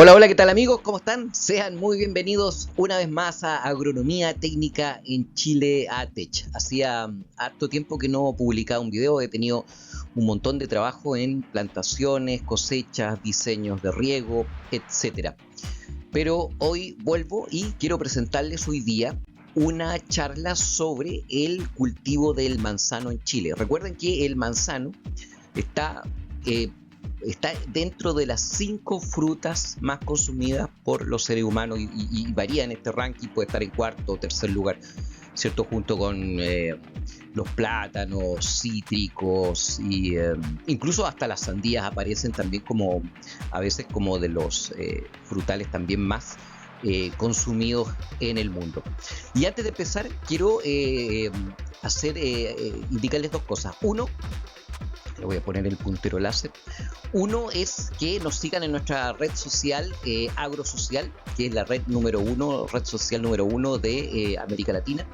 Hola, hola, ¿qué tal amigos? ¿Cómo están? Sean muy bienvenidos una vez más a Agronomía Técnica en Chile ATech. Hacía harto tiempo que no publicaba un video, he tenido un montón de trabajo en plantaciones, cosechas, diseños de riego, etcétera. Pero hoy vuelvo y quiero presentarles hoy día una charla sobre el cultivo del manzano en Chile. Recuerden que el manzano está dentro de las 5 frutas más consumidas por los seres humanos y varía en este ranking, puede estar en cuarto o tercer lugar, ¿cierto? Junto con los plátanos, cítricos y incluso hasta las sandías aparecen también como a veces como de los frutales también más consumidos en el mundo. Y antes de empezar quiero indicarles dos cosas. Uno, le voy a poner el puntero láser. Uno es que nos sigan en nuestra red social Agrosocial, que es la red social número uno de América Latina.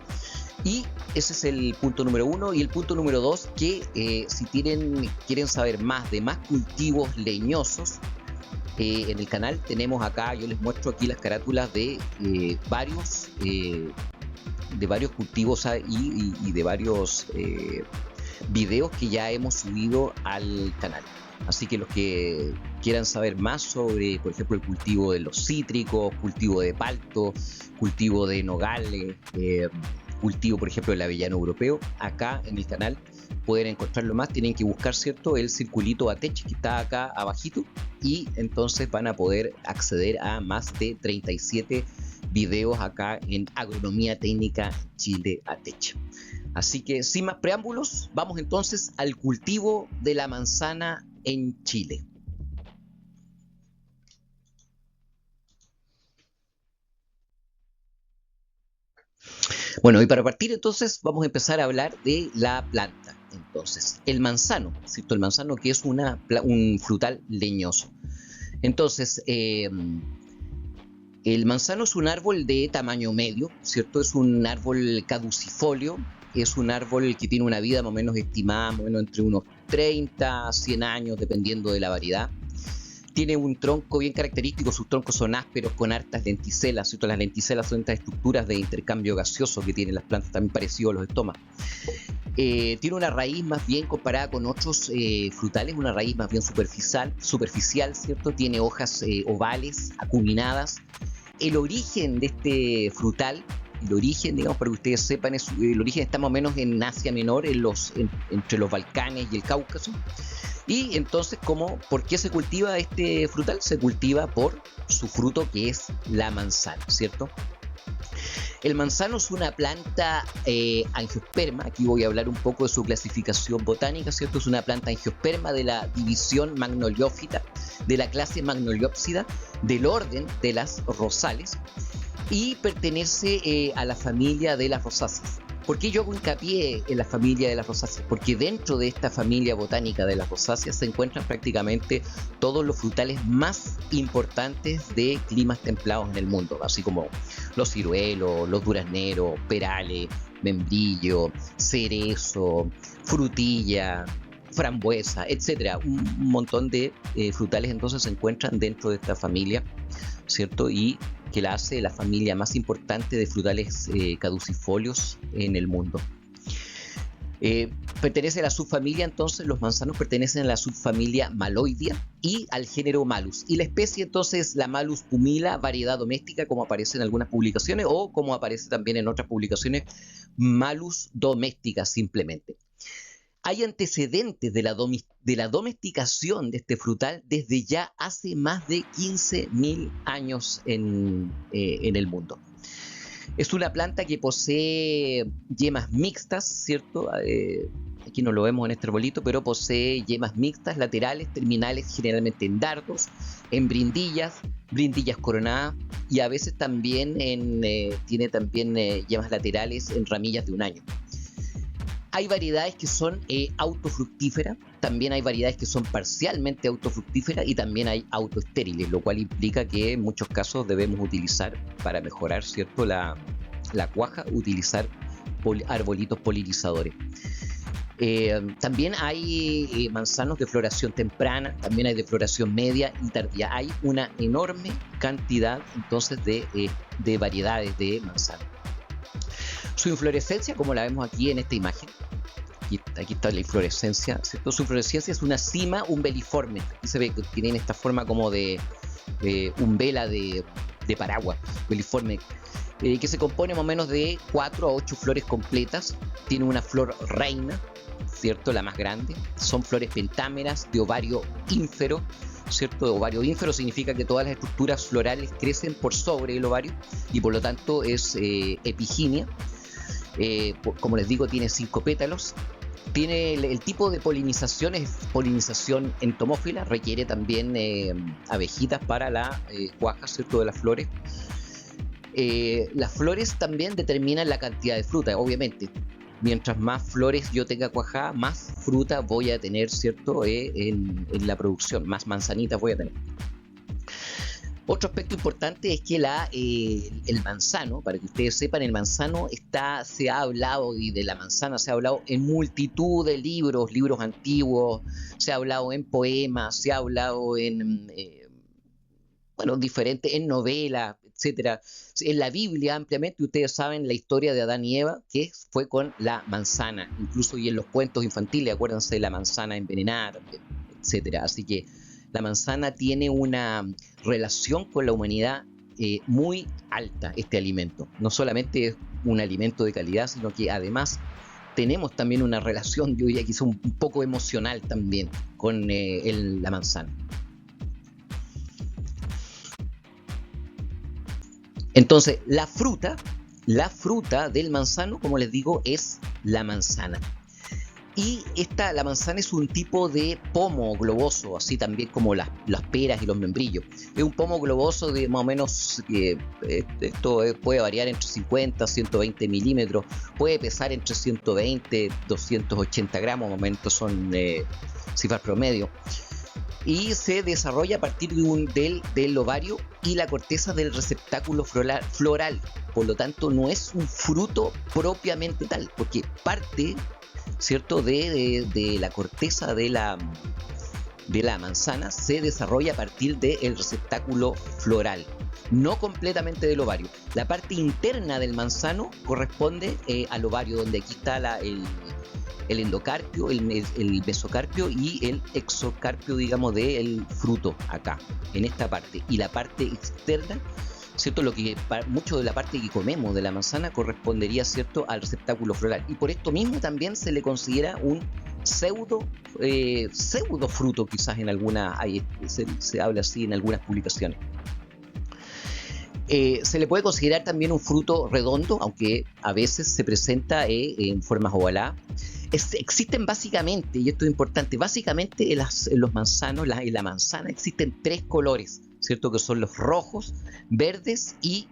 Y ese es el punto número uno. Y el punto número dos, que si quieren saber más de más cultivos leñosos, en el canal tenemos acá, yo les muestro aquí las carátulas de varios cultivos y de varios videos que ya hemos subido al canal. Así que los que quieran saber más sobre, por ejemplo, el cultivo de los cítricos, cultivo de palto, cultivo de nogales, cultivo, por ejemplo, del avellano europeo, acá en el canal pueden encontrarlo más. Tienen que buscar, ¿cierto?, el circulito ATech que está acá abajito, y entonces van a poder acceder a más de 37 videos acá en Agronomía Técnica Chile ATech. Así que sin más preámbulos, vamos entonces al cultivo de la manzana en Chile. Bueno, y para partir entonces vamos a empezar a hablar de la planta. Entonces, el manzano, ¿cierto? El manzano, que es un frutal leñoso. Entonces, el manzano es un árbol de tamaño medio, ¿cierto? Es un árbol caducifolio, es un árbol que tiene una vida más o menos estimada, más o menos entre unos 30 a 100 años, dependiendo de la variedad. Tiene un tronco bien característico, sus troncos son ásperos con hartas lenticelas, ¿cierto? Las lenticelas son estas estructuras de intercambio gaseoso que tienen las plantas, también parecido a los estomas. Tiene una raíz más bien comparada con otros frutales, una raíz más bien superficial, ¿cierto? Tiene hojas ovales, acuminadas. El origen de este frutal, digamos, para que ustedes sepan, el origen está más o menos en Asia Menor, entre los Balcanes y el Cáucaso. Y entonces, ¿por qué se cultiva este frutal? Se cultiva por su fruto, que es la manzana, ¿cierto? El manzano es una planta angiosperma. Aquí voy a hablar un poco de su clasificación botánica, ¿cierto? Es una planta angiosperma de la división Magnoliófita, de la clase Magnoliopsida, del orden de las rosales, y pertenece a la familia de las rosáceas. ¿Por qué yo hago hincapié en la familia de las rosáceas? Porque dentro de esta familia botánica de las rosáceas se encuentran prácticamente todos los frutales más importantes de climas templados en el mundo, así como los ciruelos, los durazneros, perales, membrillo, cerezo, frutilla, frambuesa, etcétera. Un montón de frutales entonces se encuentran dentro de esta familia, ¿cierto? Y que la hace la familia más importante de frutales caducifolios en el mundo. Pertenece a la subfamilia, entonces los manzanos pertenecen a la subfamilia Maloidea y al género Malus. Y la especie entonces la Malus pumila, variedad doméstica, como aparece en algunas publicaciones, o como aparece también en otras publicaciones, Malus doméstica simplemente. Hay antecedentes de la domesticación de este frutal desde ya hace más de 15.000 años en el mundo. Es una planta que posee yemas mixtas, ¿cierto? Aquí no lo vemos en este arbolito, pero posee yemas mixtas, laterales, terminales, generalmente en dardos, en brindillas coronadas, y a veces también tiene también yemas laterales en ramillas de un año. Hay variedades que son autofructíferas, también hay variedades que son parcialmente autofructíferas y también hay autoestériles, lo cual implica que en muchos casos debemos utilizar, para mejorar, ¿cierto?, la cuaja, utilizar arbolitos polinizadores. También hay manzanos de floración temprana, también hay de floración media y tardía. Hay una enorme cantidad entonces de variedades de manzanos. Su inflorescencia, como la vemos aquí en esta imagen, aquí está la inflorescencia, ¿cierto? Su inflorescencia es una cima umbeliforme. Aquí se ve que tienen esta forma como de umbela de paraguas, umbeliforme, que se compone más o menos de 4 a 8 flores completas. Tiene una flor reina, ¿cierto? La más grande. Son flores pentámeras de ovario ínfero, ¿cierto? Ovario ínfero significa que todas las estructuras florales crecen por sobre el ovario y por lo tanto es epigínia. Como les digo, tiene 5 pétalos. Tiene el tipo de polinización, es polinización entomófila, requiere también abejitas para la cuaja, ¿cierto? De las flores. Las flores también determinan la cantidad de fruta, obviamente. Mientras más flores yo tenga cuajada, más fruta voy a tener, ¿cierto? En la producción, más manzanitas voy a tener. Otro aspecto importante es que el manzano, para que ustedes sepan, el manzano se ha hablado, y de la manzana se ha hablado en multitud de libros antiguos, se ha hablado en poemas, se ha hablado en novelas, etcétera. En la Biblia ampliamente, ustedes saben la historia de Adán y Eva, que fue con la manzana, incluso y en los cuentos infantiles, acuérdense de la manzana envenenada, etcétera. Así que la manzana tiene una relación con la humanidad muy alta, este alimento. No solamente es un alimento de calidad, sino que además tenemos también una relación, yo diría quizá un poco emocional también, con la manzana. Entonces, la fruta del manzano, como les digo, es la manzana. Y la manzana es un tipo de pomo globoso, así también como las peras y los membrillos. Es un pomo globoso de más o menos, esto puede variar entre 50 y 120 milímetros, puede pesar entre 120 y 280 gramos, momentos son cifras promedio. Y se desarrolla a partir del ovario y la corteza del receptáculo floral. Por lo tanto, no es un fruto propiamente tal, porque parte, ¿cierto?, de la corteza de la manzana se desarrolla a partir del receptáculo floral, no completamente del ovario. La parte interna del manzano corresponde al ovario, donde aquí está el endocarpio, el mesocarpio y el exocarpio, digamos, del fruto, acá, en esta parte. Y la parte externa, ¿cierto? Mucho de la parte que comemos de la manzana correspondería, ¿cierto?, al receptáculo floral. Y por esto mismo también se le considera un pseudo fruto, quizás en se habla así en algunas publicaciones. Se le puede considerar también un fruto redondo, aunque a veces se presenta en formas ovaladas. Existen básicamente, y esto es importante, básicamente en los manzanos, en la manzana existen 3 colores, ¿cierto?, que son los rojos, verdes y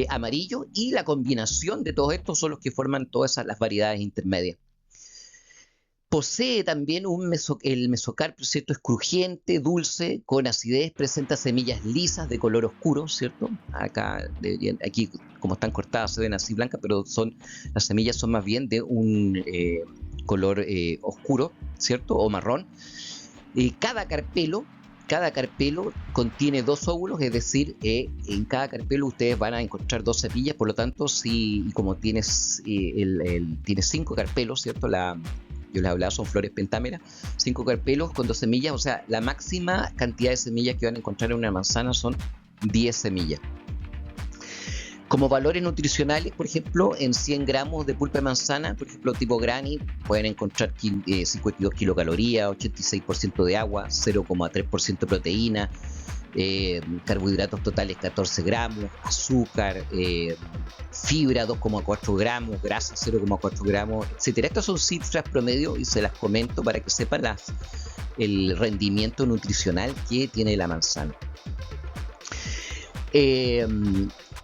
amarillos, y la combinación de todos estos son los que forman todas las variedades intermedias. Posee también el mesocarpio, ¿cierto? Es crujiente, dulce, con acidez, presenta semillas lisas de color oscuro, ¿cierto? Aquí, como están cortadas, se ven así blancas, pero las semillas son más bien de un color oscuro, ¿cierto? O marrón. Cada carpelo contiene 2 óvulos, es decir, en cada carpelo ustedes van a encontrar 2 semillas. Por lo tanto, como tiene 5 carpelos, ¿cierto? Yo les hablaba, son flores pentámeras, 5 carpelos con 2 semillas, o sea, la máxima cantidad de semillas que van a encontrar en una manzana son 10 semillas. Como valores nutricionales, por ejemplo, en 100 gramos de pulpa de manzana, por ejemplo, tipo granny, pueden encontrar 52 kilocalorías, 86% de agua, 0,3% de proteína, carbohidratos totales 14 gramos, azúcar, fibra 2,4 gramos, grasa 0,4 gramos, etc. Estas son cifras promedio y se las comento para que sepan el rendimiento nutricional que tiene la manzana.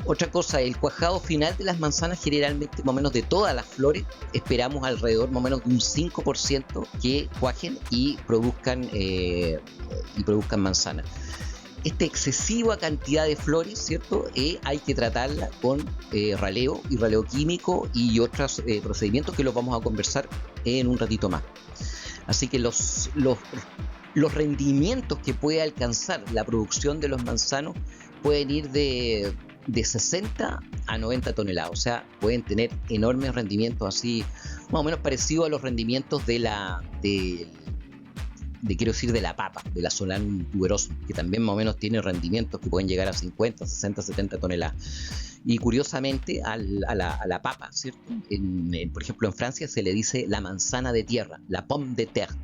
Otra cosa, el cuajado final de las manzanas, generalmente más o menos de todas las flores, esperamos alrededor más o menos de un 5% que cuajen y produzcan manzanas. esta excesiva cantidad de flores, ¿cierto? Hay que tratarla con raleo y raleo químico y otros procedimientos que los vamos a conversar en un ratito más. Así que los rendimientos que puede alcanzar la producción de los manzanos pueden ir de 60 a 90 toneladas, o sea, pueden tener enormes rendimientos, así más o menos parecido a los rendimientos de la papa, de la Solanum tuberosum, que también más o menos tiene rendimientos que pueden llegar a 50, 60, 70 toneladas. Y curiosamente a la papa, ¿cierto? Por ejemplo, en Francia se le dice la manzana de tierra, la pomme de terre.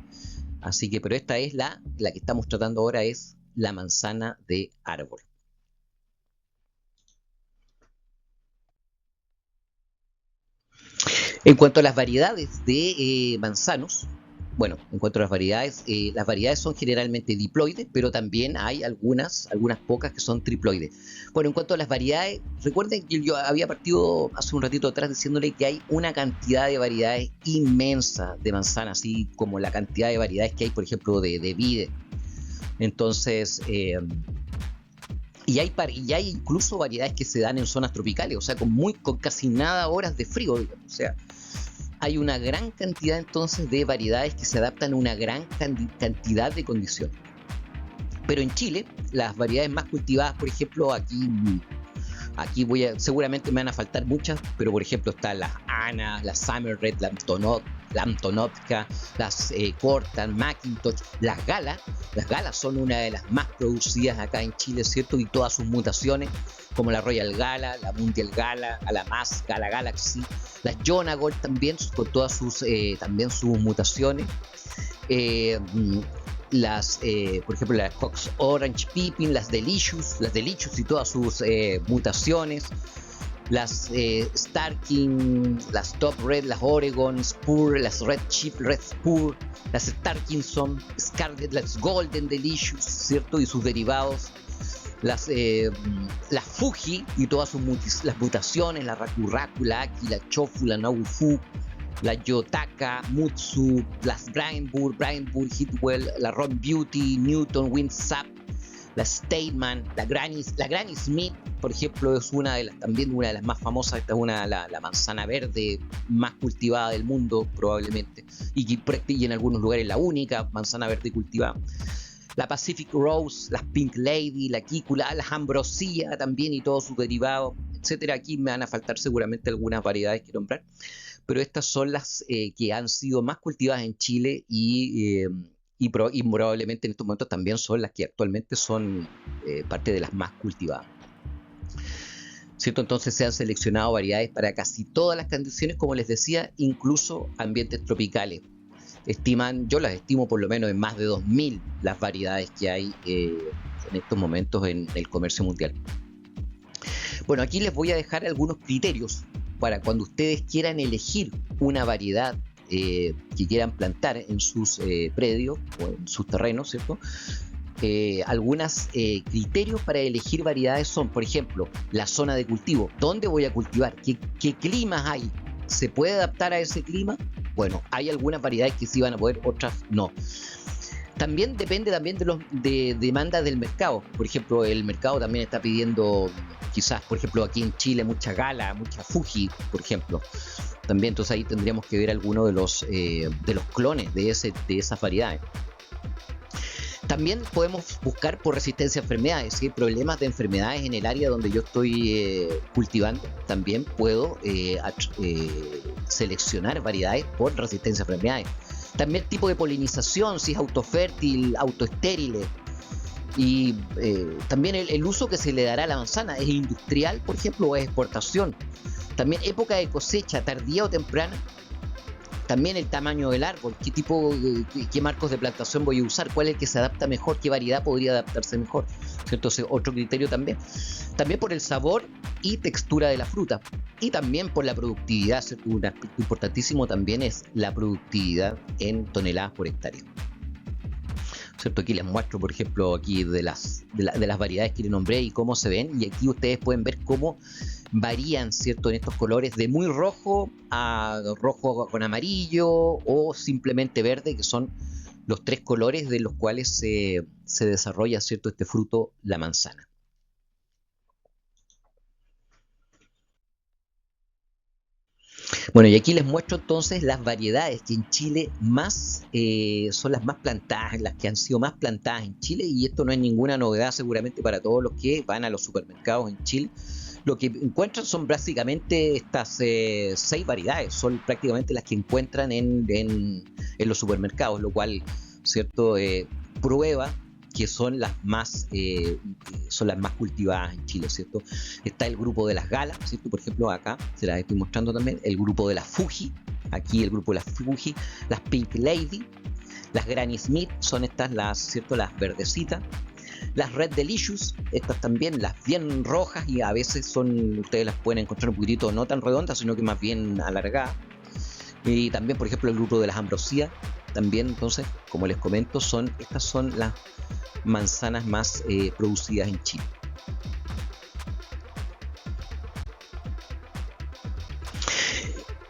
Así que, pero esta es la que estamos tratando ahora, es la manzana de árbol. En cuanto a las variedades de manzanos, bueno, en cuanto a las variedades son generalmente diploides, pero también hay algunas pocas que son triploides. Bueno, en cuanto a las variedades, recuerden que yo había partido hace un ratito atrás diciéndole que hay una cantidad de variedades inmensa de manzanas, así como la cantidad de variedades que hay, por ejemplo, de vide. Entonces, y hay incluso variedades que se dan en zonas tropicales, o sea, con casi nada horas de frío, digamos. O sea, hay una gran cantidad entonces de variedades que se adaptan a una gran cantidad de condiciones. Pero en Chile, las variedades más cultivadas, por ejemplo, aquí seguramente me van a faltar muchas, pero por ejemplo están las Ana, las Summer Red, la Antonovka, las Cortan, Macintosh, las Gala. Las Galas son una de las más producidas acá en Chile, ¿cierto? Y todas sus mutaciones, como la Royal Gala, la Mundial Gala, la Mass Gala Galaxy, las Jonagold también, con todas sus mutaciones. Por ejemplo, las Cox Orange Pippin, las Delicious y todas sus mutaciones, las Starkin, las Top Red, las Oregon Spur, las Red Chip, Red Spur, las Starkinson, Scarlet, las Golden Delicious, ¿cierto? Y sus derivados, las Fuji y todas sus las mutaciones, la Rakuraku, la Aki, la Chofu, la Naufu, la Yotaka, Mutsu, las Brianburg, Hitwell, la Ron Beauty, Newton, Windsap, la Stateman, la Granny Smith, por ejemplo, es también una de las más famosas. Esta es la manzana verde más cultivada del mundo, probablemente, y en algunos lugares la única manzana verde cultivada. La Pacific Rose, las Pink Lady, la Kícula, la Ambrosia también y todos sus derivados, etcétera. Aquí me van a faltar seguramente algunas variedades que nombrar, pero estas son las que han sido más cultivadas en Chile y probablemente en estos momentos también son las que actualmente son parte de las más cultivadas, ¿cierto? Entonces se han seleccionado variedades para casi todas las condiciones, como les decía, incluso ambientes tropicales. Yo las estimo por lo menos en más de 2.000 las variedades que hay en estos momentos en el comercio mundial. Bueno, aquí les voy a dejar algunos criterios para cuando ustedes quieran elegir una variedad que quieran plantar en sus predios o en sus terrenos, ¿cierto? Algunos criterios para elegir variedades son, por ejemplo, la zona de cultivo. ¿Dónde voy a cultivar? ¿Qué climas hay? ¿Se puede adaptar a ese clima? Bueno, hay algunas variedades que sí van a poder, otras no. También depende de demanda del mercado. Por ejemplo, el mercado también está pidiendo, quizás, por ejemplo, aquí en Chile, mucha Gala, mucha Fuji, por ejemplo. También, entonces ahí tendríamos que ver algunos de los clones de esas variedades. También podemos buscar por resistencia a enfermedades. Si hay problemas de enfermedades en el área donde yo estoy cultivando, también puedo seleccionar variedades por resistencia a enfermedades. También tipo de polinización, si es autofértil, autoestéril. Y también el uso que se le dará a la manzana, ¿es industrial, por ejemplo, o es exportación? También época de cosecha, tardía o temprana. También el tamaño del árbol, qué marcos de plantación voy a usar, cuál es el que se adapta mejor, qué variedad podría adaptarse mejor, ¿cierto? Entonces, otro criterio también. También por el sabor y textura de la fruta. Y también por la productividad, ¿cierto? Un aspecto importantísimo también es la productividad en toneladas por hectárea, ¿cierto? Aquí les muestro, por ejemplo, aquí de las variedades que les nombré y cómo se ven. Y aquí ustedes pueden ver cómo varían, ¿cierto? En estos colores de muy rojo a rojo con amarillo o simplemente verde, que son los tres colores de los cuales se desarrolla, ¿cierto?, este fruto, la manzana. Bueno, y aquí les muestro entonces las variedades que en Chile más son las más plantadas, las que han sido más plantadas en Chile, y esto no es ninguna novedad seguramente para todos los que van a los supermercados en Chile. Lo que encuentran son básicamente estas 6 variedades, son prácticamente las que encuentran en los supermercados, lo cual, ¿cierto?, prueba que son las más cultivadas en Chile, ¿cierto? Está el grupo de las galas, ¿cierto? Por ejemplo, acá se las estoy mostrando también, el grupo de las Fuji, aquí el grupo de las Fuji, las Pink Lady, las Granny Smith, son estas ¿cierto?, las verdecitas, las Red Delicious, estas también, las bien rojas, y a veces ustedes las pueden encontrar un poquitito no tan redondas, sino que más bien alargadas. Y también, por ejemplo, el grupo de las Ambrosía, también, entonces, como les comento, estas son las manzanas más producidas en Chile.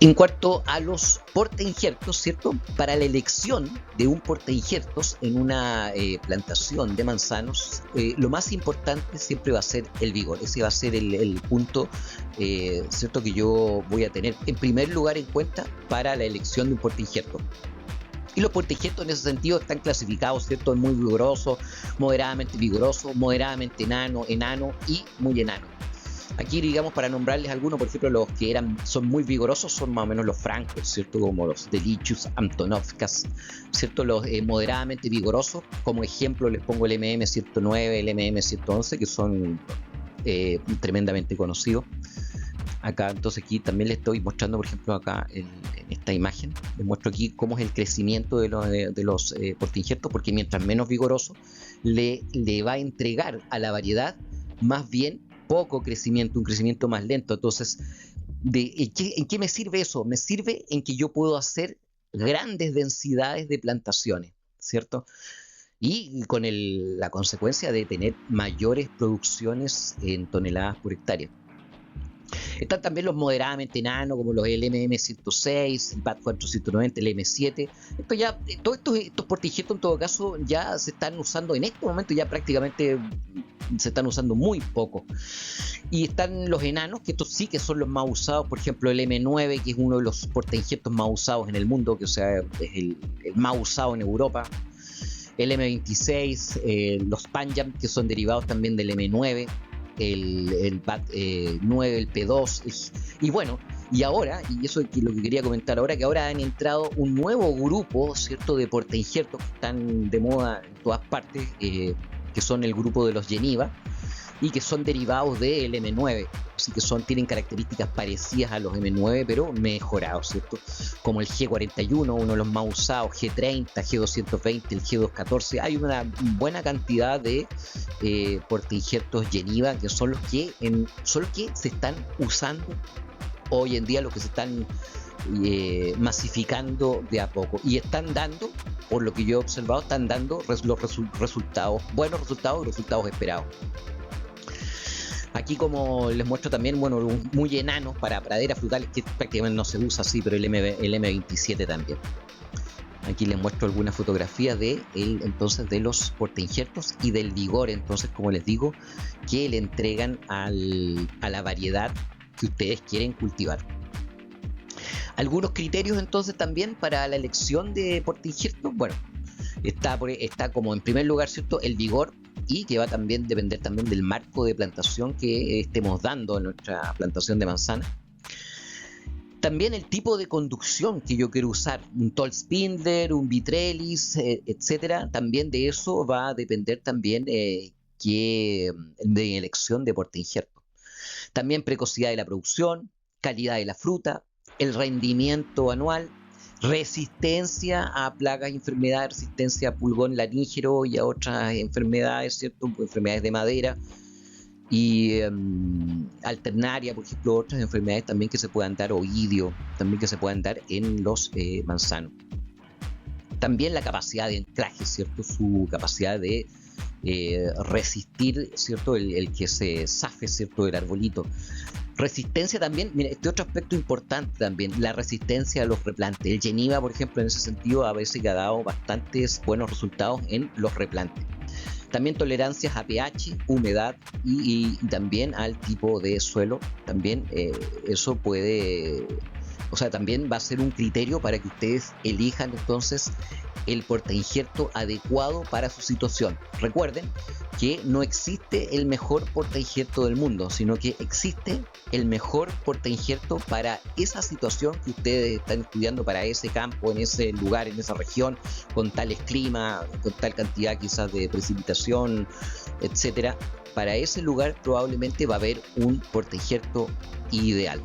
En cuanto a los portainjertos, ¿cierto? Para la elección de un portainjertos en una plantación de manzanos, lo más importante siempre va a ser el vigor. Ese va a ser el punto, ¿cierto?, que yo voy a tener en primer lugar en cuenta para la elección de un portainjerto. Y los portainjertos en ese sentido están clasificados, ¿cierto?, en muy vigoroso, moderadamente vigoroso, moderadamente enano y muy enano. Aquí, digamos, para nombrarles algunos, por ejemplo, los que son muy vigorosos son más o menos los francos, ¿cierto?, como los Delicious, Antonovkas, ¿cierto?, los moderadamente vigorosos. Como ejemplo les pongo el MM109, el MM111, que son tremendamente conocidos. Acá, entonces, aquí también les estoy mostrando, por ejemplo, acá en esta imagen, les muestro aquí cómo es el crecimiento de los portainjertos, porque mientras menos vigoroso, le va a entregar a la variedad más bien poco crecimiento, un crecimiento más lento. Entonces, ¿en qué me sirve eso? Me sirve en que yo puedo hacer grandes densidades de plantaciones, ¿cierto? Y con la consecuencia de tener mayores producciones en toneladas por hectárea. Están también los moderadamente enanos, como los LMM106, el PAT490, el M7. Todos estos portainjertos en todo caso ya se están usando en este momento, ya prácticamente se están usando muy poco. Y están los enanos, que estos sí que son los más usados, por ejemplo el M9, que es uno de los portainjertos más usados en el mundo, que o sea, es el más usado en Europa. El M26, los Panjam, que son derivados también del M9. El PAT9, el P2, y bueno, y ahora, y eso es lo que quería comentar ahora, que ahora han entrado un nuevo grupo, ¿cierto?, de portainjertos que están de moda en todas partes, que son el grupo de los Geneva, y que son derivados del M9, así que tienen características parecidas a los M9, pero mejorados, ¿cierto? Como el G41, uno de los más usados, G30, G220, el G214. Hay una buena cantidad de portainjertos Geneva, que son los que se están usando hoy en día, los que se están masificando de a poco, y están dando, por lo que yo he observado, están dando buenos resultados esperados. Aquí, como les muestro también, bueno, muy enanos para praderas frutales, que prácticamente no se usa así, pero el M27 también. Aquí les muestro algunas fotografías entonces de los portainjertos y del vigor, entonces, como les digo, que le entregan a la variedad que ustedes quieren cultivar. Algunos criterios entonces también para la elección de portainjertos. Bueno, está como en primer lugar, ¿cierto?, el vigor, y que va también a depender también del marco de plantación que estemos dando en nuestra plantación de manzana. También el tipo de conducción que yo quiero usar, un tall spindler, un vitrellis, etcétera. También de eso va a depender también de elección de portainjerto. También precocidad de la producción, calidad de la fruta, el rendimiento anual, resistencia a plagas y enfermedades, resistencia a pulgón lanígero y a otras enfermedades, ¿cierto?, enfermedades de madera, y alternaria, por ejemplo, otras enfermedades también que se puedan dar, oidio, también que se puedan dar en los manzanos. También la capacidad de anclaje, ¿cierto?, su capacidad de resistir, ¿cierto?, el que se zafe, ¿cierto?, del arbolito. Resistencia también, mira, este otro aspecto importante también, la resistencia a los replantes. El Geniva, por ejemplo, en ese sentido, a veces que ha dado bastantes buenos resultados en los replantes. También tolerancias a pH, humedad y también al tipo de suelo. También eso puede, o sea, también va a ser un criterio para que ustedes elijan entonces el portainjerto adecuado para su situación. Recuerden que no existe el mejor portainjerto del mundo, sino que existe el mejor portainjerto para esa situación que ustedes están estudiando, para ese campo, en ese lugar, en esa región, con tales climas, con tal cantidad quizás de precipitación, etcétera. Para ese lugar probablemente va a haber un portainjerto ideal.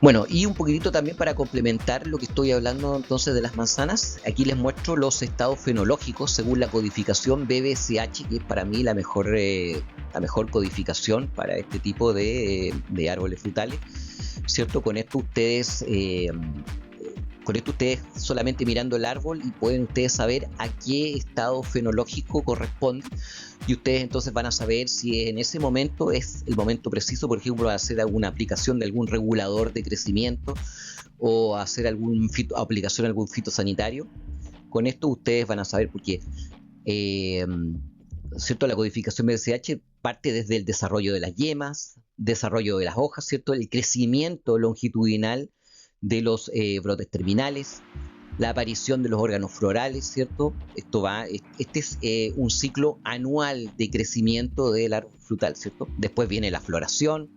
Bueno, y un poquitito también para complementar lo que estoy hablando entonces de las manzanas, aquí les muestro los estados fenológicos según la codificación BBSH, que es para mí la mejor codificación para este tipo de árboles frutales, ¿cierto? Con esto ustedes solamente mirando el árbol y pueden ustedes saber a qué estado fenológico corresponde, y ustedes entonces van a saber si en ese momento es el momento preciso, por ejemplo, de hacer alguna aplicación de algún regulador de crecimiento o hacer aplicación de algún fitosanitario. Con esto ustedes van a saber por qué. ¿Cierto? La codificación BCH parte desde el desarrollo de las yemas, desarrollo de las hojas, ¿cierto? El crecimiento longitudinal de los brotes terminales, la aparición de los órganos florales, ¿cierto? Este es un ciclo anual de crecimiento del árbol frutal, ¿cierto? Después viene la floración,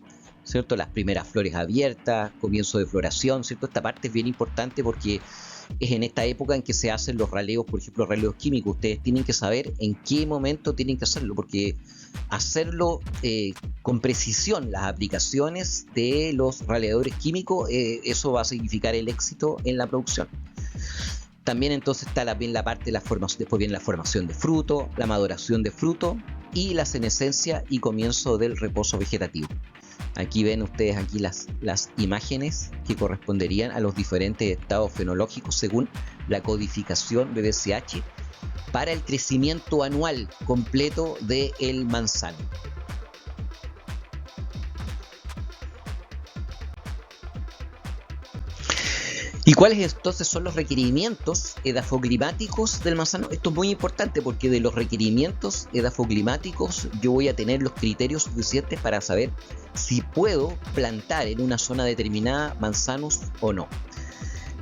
¿cierto? Las primeras flores abiertas, comienzo de floración, ¿cierto? Esta parte es bien importante porque es en esta época en que se hacen los raleos, por ejemplo, raleos químicos. Ustedes tienen que saber en qué momento tienen que hacerlo, porque hacerlo con precisión, las aplicaciones de los raleadores químicos, eso va a significar el éxito en la producción. También entonces está bien la parte de la formación, después viene la formación de fruto, la maduración de fruto y la senescencia y comienzo del reposo vegetativo. Aquí ven ustedes aquí las imágenes que corresponderían a los diferentes estados fenológicos según la codificación BBCH para el crecimiento anual completo del manzano. ¿Y cuáles entonces son los requerimientos edafoclimáticos del manzano? Esto es muy importante porque de los requerimientos edafoclimáticos yo voy a tener los criterios suficientes para saber si puedo plantar en una zona determinada manzanos o no.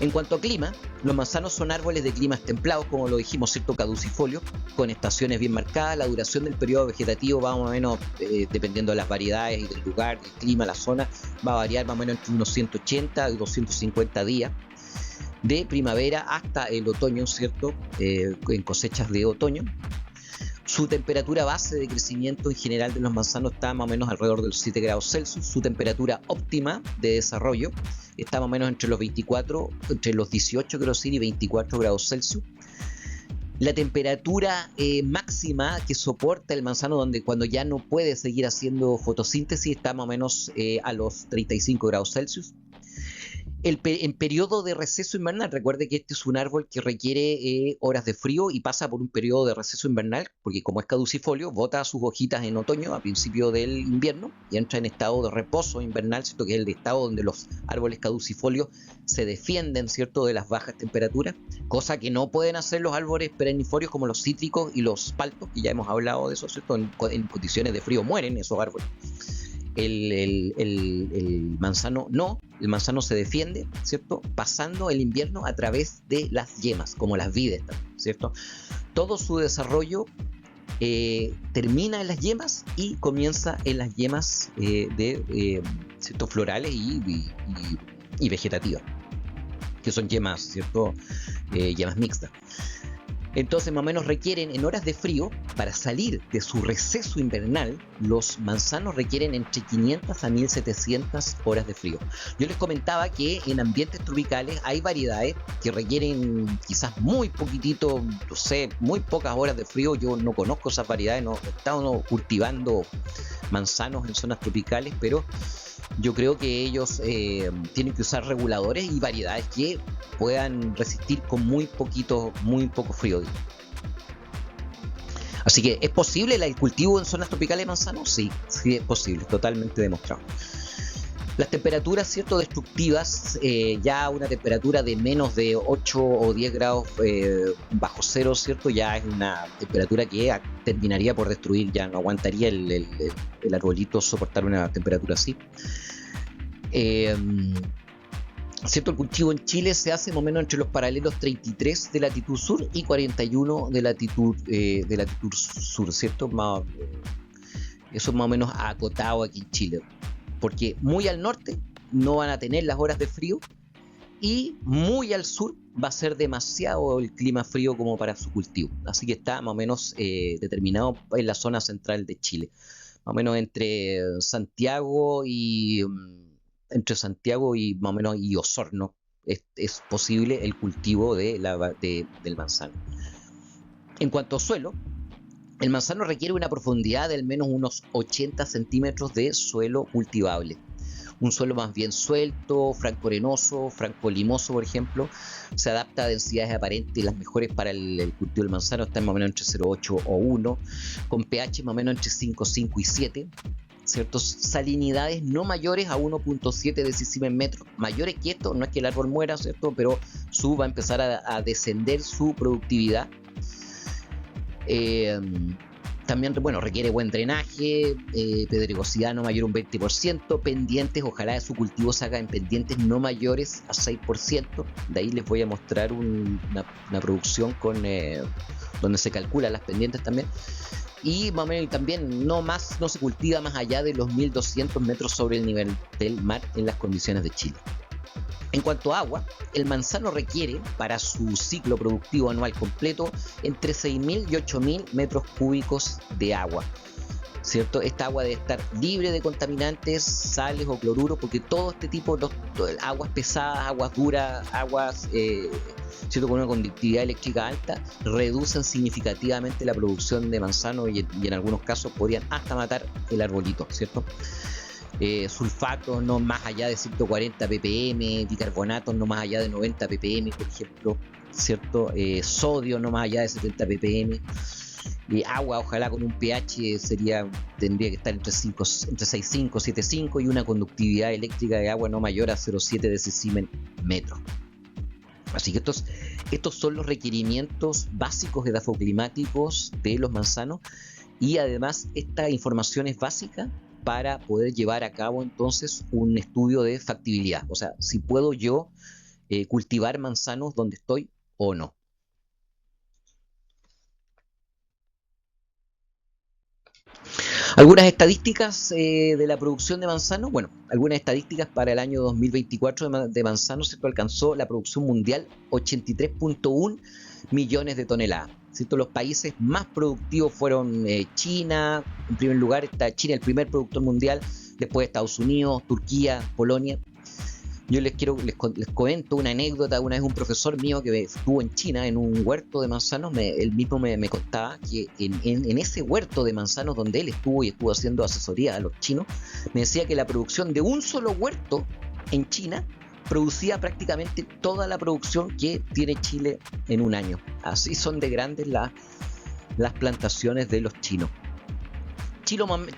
En cuanto a clima, los manzanos son árboles de climas templados, como lo dijimos, ¿cierto? Caducifolios, con estaciones bien marcadas. La duración del periodo vegetativo va más o menos, dependiendo de las variedades y del lugar, del clima, la zona, va a variar más o menos entre unos 180 y 250 días. De primavera hasta el otoño, ¿cierto? En cosechas de otoño. Su temperatura base de crecimiento en general de los manzanos está más o menos alrededor de los 7 grados Celsius. Su temperatura óptima de desarrollo está más o menos entre los 18 grados y 24 grados Celsius. La temperatura máxima que soporta el manzano cuando ya no puede seguir haciendo fotosíntesis está más o menos a los 35 grados Celsius. En periodo de receso invernal, recuerde que este es un árbol que requiere horas de frío y pasa por un periodo de receso invernal, porque como es caducifolio, bota sus hojitas en otoño, a principio del invierno, y entra en estado de reposo invernal, ¿cierto? Que es el estado donde los árboles caducifolios se defienden, ¿cierto?, de las bajas temperaturas, cosa que no pueden hacer los árboles perennifolios como los cítricos y los paltos, que ya hemos hablado de eso, ¿cierto? En condiciones de frío mueren esos árboles. El manzano no, el manzano se defiende, ¿cierto? Pasando el invierno a través de las yemas, como las vides, ¿cierto? Todo su desarrollo termina en las yemas y comienza en las yemas ¿cierto? Florales y vegetativas, que son yemas, ¿cierto? Yemas mixtas. Entonces más o menos requieren en horas de frío, para salir de su receso invernal, los manzanos requieren entre 500 a 1700 horas de frío. Yo les comentaba que en ambientes tropicales hay variedades que requieren quizás muy poquitito, no sé, muy pocas horas de frío. Yo no conozco esas variedades, no he estado cultivando manzanos en zonas tropicales, pero yo creo que ellos tienen que usar reguladores y variedades que puedan resistir con muy poco frío. Así que, ¿es posible el cultivo en zonas tropicales de manzano? Sí, sí es posible, totalmente demostrado. Las temperaturas, ¿cierto?, destructivas, ya una temperatura de menos de 8 o 10 grados bajo cero, ¿cierto?, ya es una temperatura que terminaría por destruir, ya no aguantaría el arbolito soportar una temperatura así. ¿Cierto? El cultivo en Chile se hace más o menos entre los paralelos 33 de latitud sur y 41 de latitud sur, ¿cierto? Eso es más o menos acotado aquí en Chile, porque muy al norte no van a tener las horas de frío y muy al sur va a ser demasiado el clima frío como para su cultivo. Así que está más o menos determinado en la zona central de Chile, más o menos entre Santiago y más o menos y Osorno es posible el cultivo del manzano. En cuanto a suelo, el manzano requiere una profundidad de al menos unos 80 centímetros de suelo cultivable. Un suelo más bien suelto, franco-arenoso, franco-limoso, por ejemplo, se adapta a densidades aparentes. Las mejores para el cultivo del manzano están más o menos entre 0,8 o 1, con pH más o menos entre 5,5 y 7. ¿Cierto? Salinidades no mayores a 1,7 decisimen metros. Mayores que esto, no es que el árbol muera, ¿cierto?, pero va a empezar a descender su productividad. También, bueno, requiere buen drenaje, pedregosidad no mayor a un 20%, pendientes, ojalá su cultivo se haga en pendientes no mayores a 6%. De ahí les voy a mostrar una producción donde se calculan las pendientes también. Y más o menos también no se cultiva más allá de los 1200 metros sobre el nivel del mar en las condiciones de Chile. En cuanto a agua, el manzano requiere para su ciclo productivo anual completo entre 6.000 y 8.000 metros cúbicos de agua, ¿cierto? Esta agua debe estar libre de contaminantes, sales o cloruros, porque todo este tipo de aguas pesadas, aguas duras, aguas ¿cierto?, con una conductividad eléctrica alta, reducen significativamente la producción de manzano y en algunos casos podrían hasta matar el arbolito, ¿cierto? Sulfatos no más allá de 140 ppm, bicarbonatos no más allá de 90 ppm, por ejemplo, ¿cierto? Sodio no más allá de 70 ppm. Agua, ojalá con un pH tendría que estar entre 6,5 y 7,5 y una conductividad eléctrica de agua no mayor a 0,7 decisimen metro. Así que estos son los requerimientos básicos edafoclimáticos de los manzanos, y además esta información es básica para poder llevar a cabo entonces un estudio de factibilidad, o sea, si puedo yo cultivar manzanos donde estoy o no. Algunas estadísticas de la producción de manzano. Bueno, algunas estadísticas para el año 2024 de manzano, ¿cierto? Alcanzó la producción mundial 83,1 millones de toneladas, ¿cierto? Los países más productivos fueron China, en primer lugar está China, el primer productor mundial, después Estados Unidos, Turquía, Polonia. Yo les comento una anécdota. Una vez un profesor mío que estuvo en China en un huerto de manzanos, él mismo me contaba que en ese huerto de manzanos donde él estuvo haciendo asesoría a los chinos, me decía que la producción de un solo huerto en China producía prácticamente toda la producción que tiene Chile en un año. Así son de grandes las plantaciones de los chinos.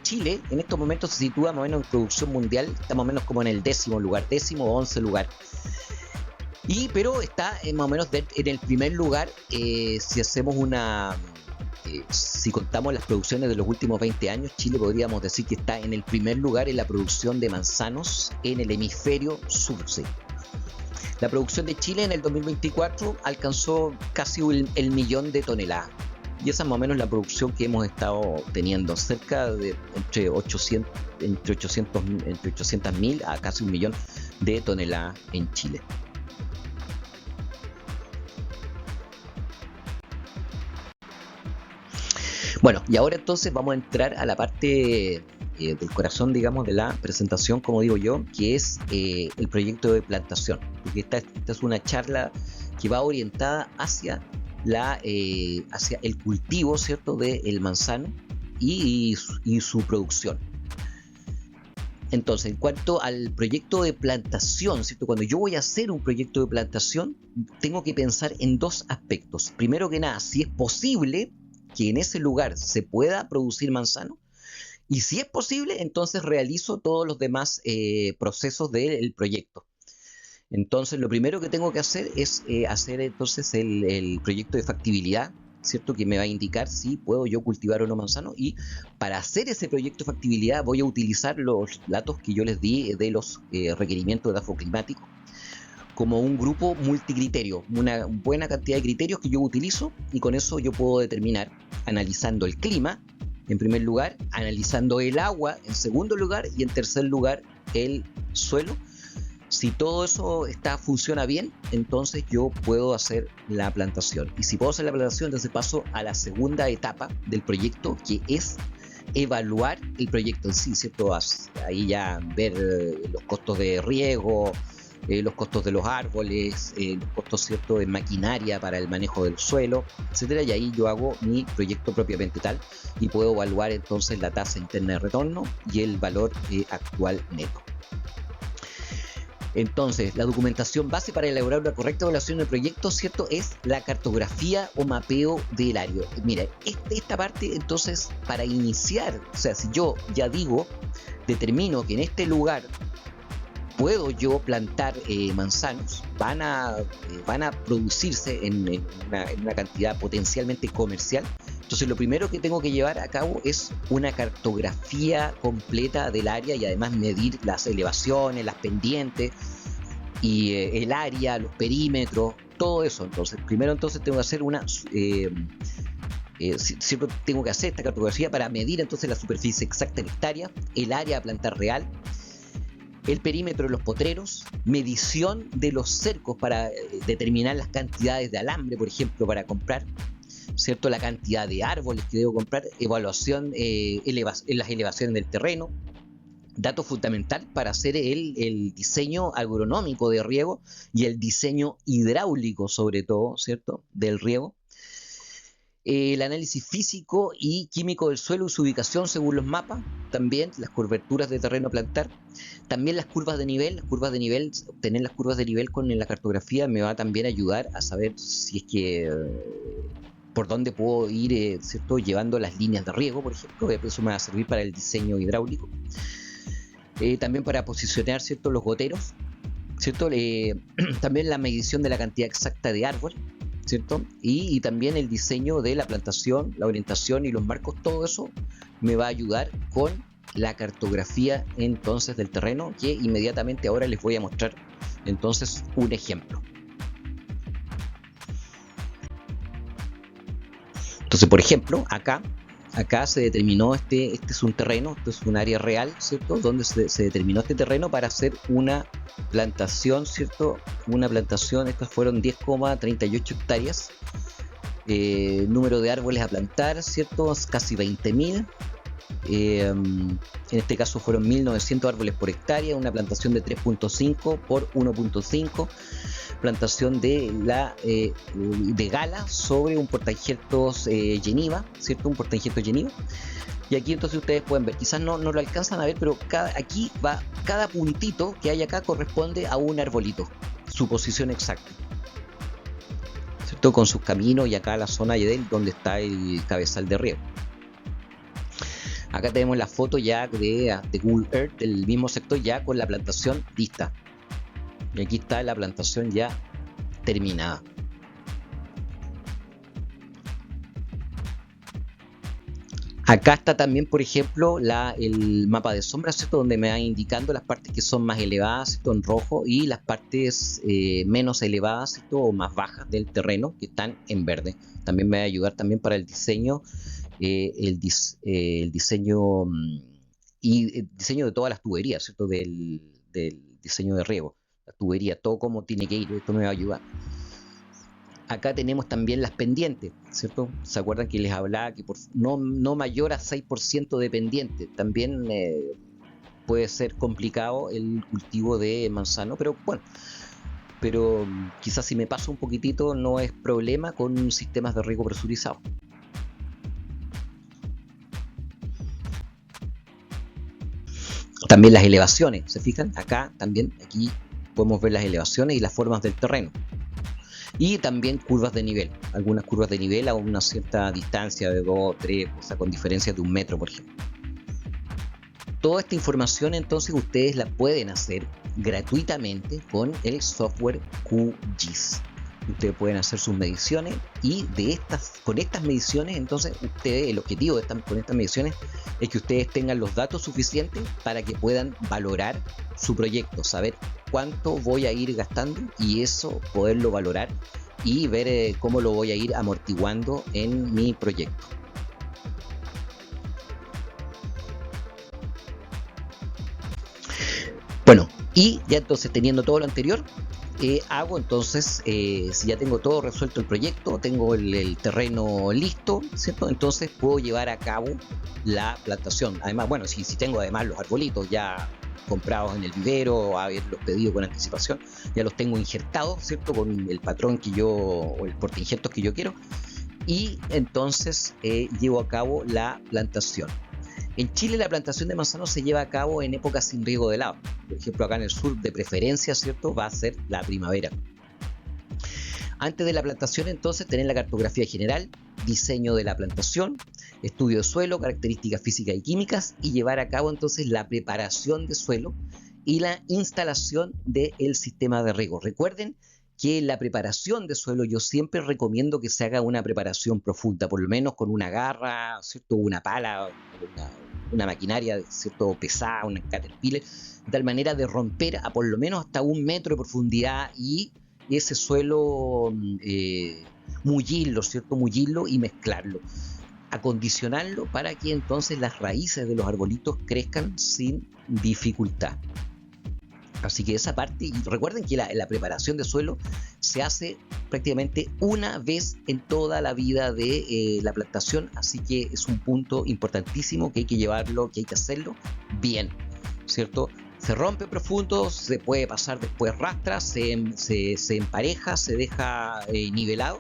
Chile en estos momentos se sitúa más o menos en producción mundial, está más o menos como en el 10º o 11 lugar. Pero está más o menos en el primer lugar si hacemos si contamos las producciones de los últimos 20 años, Chile podríamos decir que está en el primer lugar en la producción de manzanos en el hemisferio sur. ¿Sí? La producción de Chile en el 2024 alcanzó casi el millón de toneladas. Y esa es más o menos la producción que hemos estado teniendo, cerca de entre 800.000 a casi 1 millón de toneladas en Chile. Bueno, y ahora entonces vamos a entrar a la parte del corazón, digamos, de la presentación, como digo yo, que es el proyecto de plantación. Porque esta es una charla que va orientada hacia el cultivo, ¿cierto?, del manzano y su producción. Entonces, en cuanto al proyecto de plantación, ¿cierto?, cuando yo voy a hacer un proyecto de plantación, tengo que pensar en dos aspectos. Primero que nada, si es posible que en ese lugar se pueda producir manzano. Y si es posible, entonces realizo todos los demás procesos del proyecto. Entonces, lo primero que tengo que hacer es hacer entonces el proyecto de factibilidad, ¿cierto? Que me va a indicar si puedo yo cultivar o no manzano. Y para hacer ese proyecto de factibilidad voy a utilizar los datos que yo les di de los requerimientos de DAFO climático como un grupo multicriterio, una buena cantidad de criterios que yo utilizo, y con eso yo puedo determinar, analizando el clima en primer lugar, analizando el agua en segundo lugar y en tercer lugar el suelo. Si todo eso funciona bien, entonces yo puedo hacer la plantación. Y si puedo hacer la plantación, entonces paso a la segunda etapa del proyecto, que es evaluar el proyecto en sí, ¿cierto? Ahí ya ver los costos de riego, los costos de los árboles, los costos, ¿cierto?, de maquinaria para el manejo del suelo, etcétera. Y ahí yo hago mi proyecto propiamente tal y puedo evaluar entonces la tasa interna de retorno y el valor actual neto. Entonces, la documentación base para elaborar una correcta evaluación del proyecto, ¿cierto?, es la cartografía o mapeo del área. Mira, esta parte, entonces, para iniciar, o sea, si yo ya determino que en este lugar puedo yo plantar manzanos, van a producirse en una cantidad potencialmente comercial. Entonces, lo primero que tengo que llevar a cabo es una cartografía completa del área y además medir las elevaciones, las pendientes y el área, los perímetros, todo eso. Entonces, primero tengo que hacer siempre tengo que hacer esta cartografía para medir entonces la superficie exacta en hectáreas, el área a plantar real, el perímetro de los potreros, medición de los cercos para determinar las cantidades de alambre, por ejemplo, para comprar, ¿cierto?, la cantidad de árboles que debo comprar, evaluación las elevaciones del terreno, dato fundamental para hacer el diseño agronómico de riego y el diseño hidráulico, sobre todo, ¿cierto?, del riego. El análisis físico y químico del suelo y su ubicación según los mapas, también las curvaturas de terreno a plantar, también las curvas de nivel, obtener las curvas de nivel con la cartografía me va a también ayudar a saber si es que por dónde puedo ir, ¿cierto?, llevando las líneas de riego, por ejemplo. Eso me va a servir para el diseño hidráulico, también para posicionar, ¿cierto?, los goteros, ¿cierto? También la medición de la cantidad exacta de árbol, ¿cierto? Y también el diseño de la plantación, la orientación y los marcos, todo eso me va a ayudar con la cartografía entonces del terreno, que inmediatamente ahora les voy a mostrar entonces un ejemplo. Entonces, por ejemplo, acá se determinó este es un terreno, esto es un área real, ¿cierto?, donde se determinó este terreno para hacer una plantación, ¿cierto? Una plantación, estas fueron 10,38 hectáreas, número de árboles a plantar, ¿cierto?, casi 20.000, en este caso fueron 1.900 árboles por hectárea, una plantación de 3.5 por 1.5, plantación de gala sobre un portainjertos Geneva, ¿cierto?, un portainjertos Geneva. Y aquí entonces ustedes pueden ver, quizás no lo alcanzan a ver, pero cada puntito que hay acá corresponde a un arbolito, su posición exacta, ¿cierto?, con sus caminos, y acá la zona donde está el cabezal de riego. Acá tenemos la foto ya de Google Earth del mismo sector, ya con la plantación lista. Y aquí está la plantación ya terminada. Acá está también, por ejemplo, el mapa de sombras, ¿cierto?, donde me va indicando las partes que son más elevadas, ¿cierto?, en rojo, y las partes menos elevadas, ¿cierto?, o más bajas del terreno, que están en verde. También me va a ayudar también para el diseño, el diseño y el diseño de todas las tuberías, ¿cierto?, del diseño de riego, la tubería, todo cómo tiene que ir. Esto me va a ayudar. Acá tenemos también las pendientes, ¿cierto? ¿Se acuerdan que les hablaba que no mayor a 6% de pendiente? También puede ser complicado el cultivo de manzano, pero bueno, quizás si me paso un poquitito no es problema con sistemas de riego presurizado. También las elevaciones, ¿se fijan? Aquí podemos ver las elevaciones y las formas del terreno. Y también curvas de nivel, algunas curvas de nivel a una cierta distancia de 2, 3, o sea, con diferencias de 1 metro, por ejemplo. Toda esta información entonces ustedes la pueden hacer gratuitamente con el software QGIS. Ustedes pueden hacer sus mediciones y con estas mediciones entonces el objetivo con estas mediciones es que ustedes tengan los datos suficientes para que puedan valorar su proyecto, saber cuánto voy a ir gastando y eso poderlo valorar y ver cómo lo voy a ir amortiguando en mi proyecto. Bueno, y ya entonces teniendo todo lo anterior, hago entonces, si ya tengo todo resuelto el proyecto, tengo el terreno listo, ¿cierto? Entonces puedo llevar a cabo la plantación. Además, bueno, si tengo además los arbolitos ya comprados en el vivero, haberlos pedido con anticipación, ya los tengo injertados, ¿cierto? Con el patrón o el portainjertos que yo quiero, y entonces llevo a cabo la plantación. En Chile la plantación de manzano se lleva a cabo en épocas sin riego de agua. Por ejemplo, acá en el sur, de preferencia, ¿cierto?, va a ser la primavera. Antes de la plantación, entonces, tener la cartografía general, diseño de la plantación, estudio de suelo, características físicas y químicas, y llevar a cabo entonces la preparación de suelo y la instalación del sistema de riego. Recuerden que la preparación de suelo yo siempre recomiendo que se haga una preparación profunda, por lo menos con una garra, ¿cierto?, una pala, una maquinaria, ¿cierto?, pesada, una caterpillar, de tal manera de romper a por lo menos hasta 1 metro de profundidad y ese suelo mullirlo, ¿cierto?, mullirlo y mezclarlo, acondicionarlo para que entonces las raíces de los arbolitos crezcan sin dificultad. Así que esa parte, y recuerden que la preparación de suelo se hace prácticamente una vez en toda la vida de la plantación, así que es un punto importantísimo que hay que llevarlo, que hay que hacerlo bien, ¿cierto? Se rompe profundo, se puede pasar después rastra, se empareja, se deja nivelado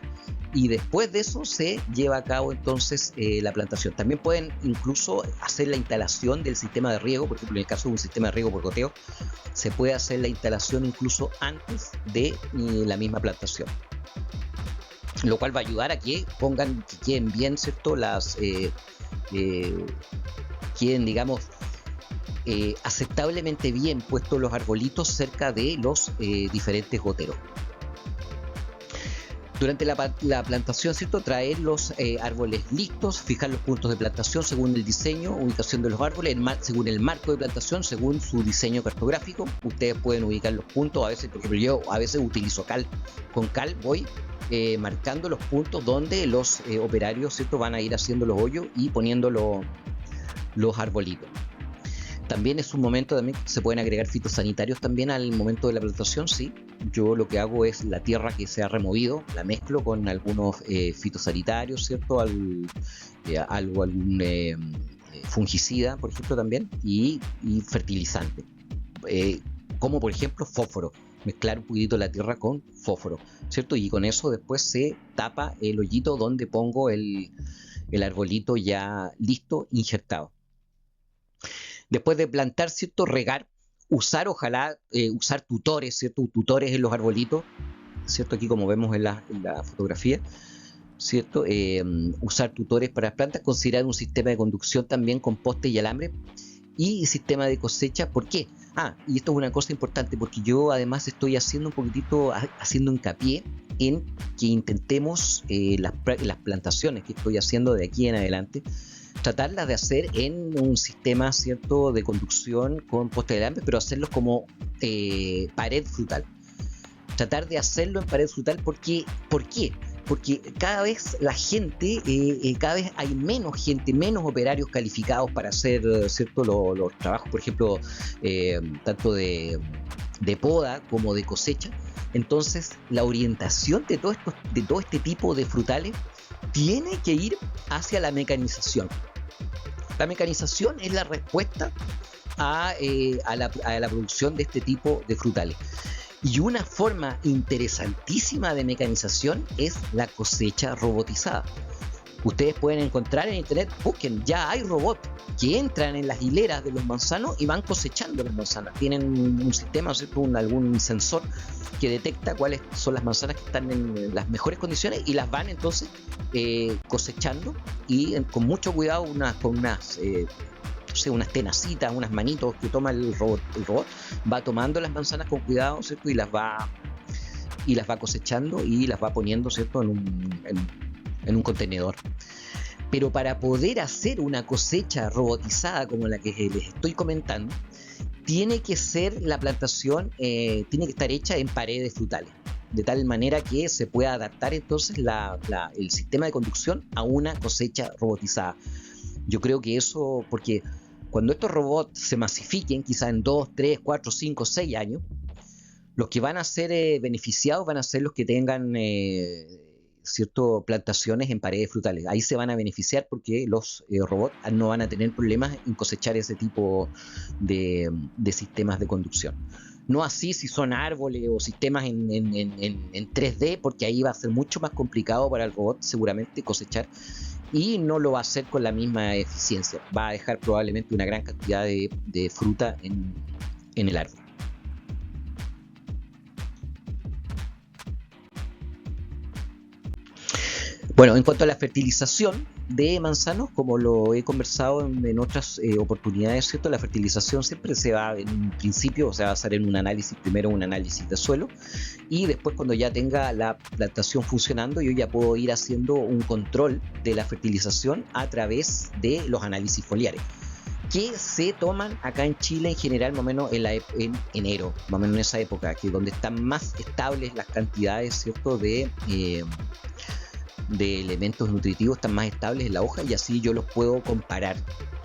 y después de eso se lleva a cabo entonces la plantación. También pueden incluso hacer la instalación del sistema de riego, por ejemplo en el caso de un sistema de riego por goteo, se puede hacer la instalación incluso antes de la misma plantación, lo cual va a ayudar a que queden bien, ¿cierto? Queden, digamos, aceptablemente bien puestos los arbolitos cerca de los diferentes goteros. Durante la plantación, ¿cierto?, traer los árboles listos, fijar los puntos de plantación según el diseño, ubicación de los árboles, según el marco de plantación, según su diseño cartográfico. Ustedes pueden ubicar los puntos, a veces, por ejemplo, yo a veces utilizo cal. Con cal voy marcando los puntos donde los operarios, ¿cierto?, van a ir haciendo los hoyos y poniendo los arbolitos. También es un momento, también se pueden agregar fitosanitarios también al momento de la plantación, sí. Yo lo que hago es la tierra que se ha removido, la mezclo con algunos fitosanitarios, ¿cierto? Algún fungicida, por ejemplo, también, y fertilizante. Como por ejemplo fósforo, mezclar un poquitito la tierra con fósforo, ¿cierto? Y con eso después se tapa el hoyito donde pongo el arbolito ya listo, injertado. Después de plantar, ¿cierto?, regar, usar tutores, ¿cierto?, tutores en los arbolitos, ¿cierto?, aquí como vemos en la fotografía, ¿cierto?, usar tutores para las plantas, considerar un sistema de conducción también con poste y alambre y sistema de cosecha. ¿Por qué? Y esto es una cosa importante porque yo además estoy haciendo hincapié en que intentemos las plantaciones que estoy haciendo de aquí en adelante, tratarlas de hacer en un sistema, ¿cierto?, de conducción con poste de alambre, pero hacerlos como pared frutal. Tratar de hacerlo en pared frutal, ¿por qué? Porque cada vez cada vez hay menos gente, menos operarios calificados para hacer, ¿cierto?, los trabajos, por ejemplo, tanto de poda como de cosecha. Entonces, la orientación de todo este tipo de frutales tiene que ir hacia la mecanización. La mecanización es la respuesta a la producción de este tipo de frutales. Y una forma interesantísima de mecanización es la cosecha robotizada. Ustedes pueden encontrar en internet, busquen, ya hay robots que entran en las hileras de los manzanos y van cosechando las manzanas. Tienen un sistema, ¿cierto? algún sensor que detecta cuáles son las manzanas que están en las mejores condiciones y las van entonces cosechando y con mucho cuidado con unas tenacitas, unas manitos que toma el robot va tomando las manzanas con cuidado, ¿cierto? Y las va cosechando y las va poniendo, ¿cierto? en un contenedor. Pero para poder hacer una cosecha robotizada como la que les estoy comentando, tiene que ser la plantación, tiene que estar hecha en paredes frutales, de tal manera que se pueda adaptar entonces el sistema de conducción a una cosecha robotizada. Yo creo que eso, porque cuando estos robots se masifiquen, quizás en 2, 3, 4, 5, 6 años, los que van a ser beneficiados van a ser los que tengan plantaciones en paredes frutales. Ahí se van a beneficiar porque los robots no van a tener problemas en cosechar ese tipo de sistemas de conducción. No así si son árboles o sistemas en 3D, porque ahí va a ser mucho más complicado para el robot seguramente cosechar y no lo va a hacer con la misma eficiencia. Va a dejar probablemente una gran cantidad de fruta en el árbol. Bueno, en cuanto a la fertilización de manzanos, como lo he conversado en otras oportunidades, ¿cierto? La fertilización siempre se va, en un principio, se va a hacer en un análisis, primero un análisis de suelo, y después cuando ya tenga la plantación funcionando, yo ya puedo ir haciendo un control de la fertilización a través de los análisis foliares, que se toman acá en Chile en general más o menos en enero, más o menos en esa época, que es donde están más estables las cantidades, ¿cierto? de elementos nutritivos, están más estables en la hoja, y así yo los puedo comparar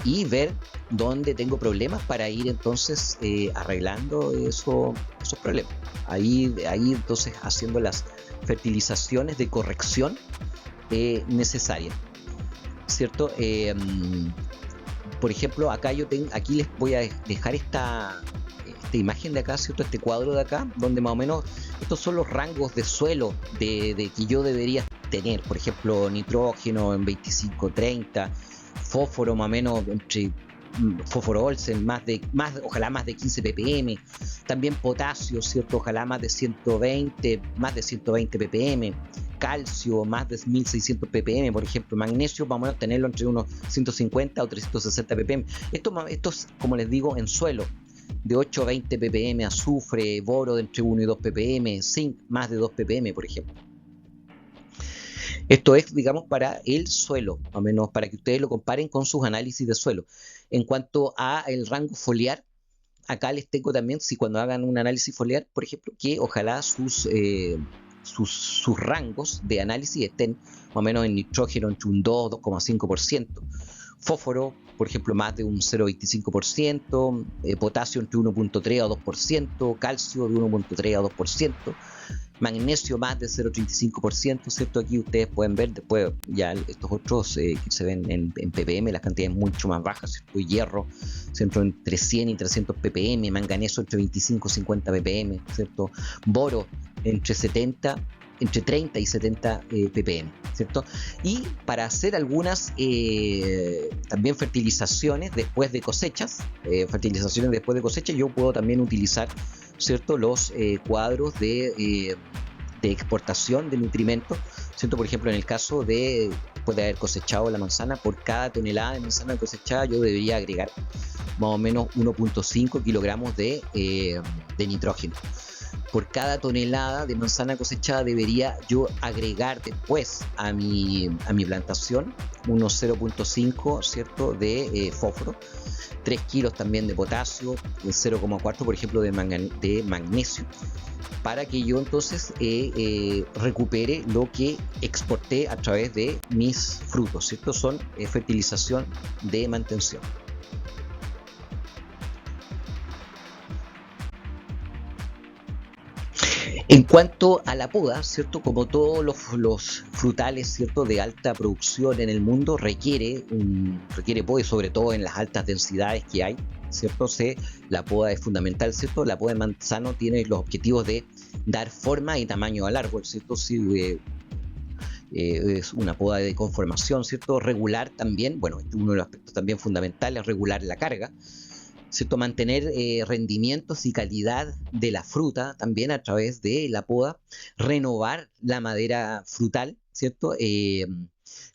y ver dónde tengo problemas para ir entonces arreglando esos problemas. Ahí entonces haciendo las fertilizaciones de corrección necesarias, ¿cierto? Por ejemplo, aquí les voy a dejar esta imagen de acá, ¿cierto? Este cuadro de acá, donde más o menos estos son los rangos de suelo de que yo debería tener. Por ejemplo, nitrógeno en 25-30, fósforo más o menos entre fósforo Olsen, ojalá más de 15 ppm, también potasio, ¿cierto? Ojalá más de 120 ppm, calcio más de 1600 ppm, por ejemplo, magnesio vamos a tenerlo entre unos 150 o 360 ppm. Esto es, como les digo, en suelo, de 8 a 20 ppm, azufre, boro de entre 1 y 2 ppm, zinc más de 2 ppm, por ejemplo. Esto es, digamos, para el suelo, más o menos para que ustedes lo comparen con sus análisis de suelo. En cuanto a el rango foliar, acá les tengo también, si cuando hagan un análisis foliar, por ejemplo, que ojalá sus rangos de análisis estén más o menos en nitrógeno entre un 2, 2,5%, fósforo, por ejemplo, más de un 0,25%, potasio entre 1,3 a 2%, calcio de 1,3 a 2%, magnesio más de 0,35%, ¿cierto? Aquí ustedes pueden ver después ya estos otros que se ven en ppm, las cantidades mucho más bajas, ¿cierto? Hierro, ¿cierto? Entre 100 y 300 ppm, manganeso entre 25 y 50 ppm, ¿cierto? Boro entre 30 y 70 ppm, ¿cierto? Y para hacer algunas también fertilizaciones después de cosechas, yo puedo también utilizar, ¿cierto? Los cuadros de exportación de nutrimentos, ¿cierto? Por ejemplo, en el caso después de haber cosechado la manzana, por cada tonelada de manzana cosechada yo debería agregar más o menos 1,5 kilogramos de nitrógeno. Por cada tonelada de manzana cosechada debería yo agregar después a mi plantación unos 0,5, ¿cierto? de fósforo, 3 kilos también de potasio, 0,4 por ejemplo de magnesio, para que yo entonces recupere lo que exporté a través de mis frutos, ¿cierto? Son fertilización de mantención. En cuanto a la poda, ¿cierto? Como todos los frutales, ¿cierto? de alta producción en el mundo, requiere poda, sobre todo en las altas densidades que hay, ¿cierto? La poda es fundamental, ¿cierto? La poda de manzano tiene los objetivos de dar forma y tamaño al árbol, ¿cierto? es una poda de conformación, ¿cierto? Regular también, bueno, uno de los aspectos también fundamentales es regular la carga, ¿cierto? Mantener rendimientos y calidad de la fruta también a través de la poda, renovar la madera frutal, ¿cierto?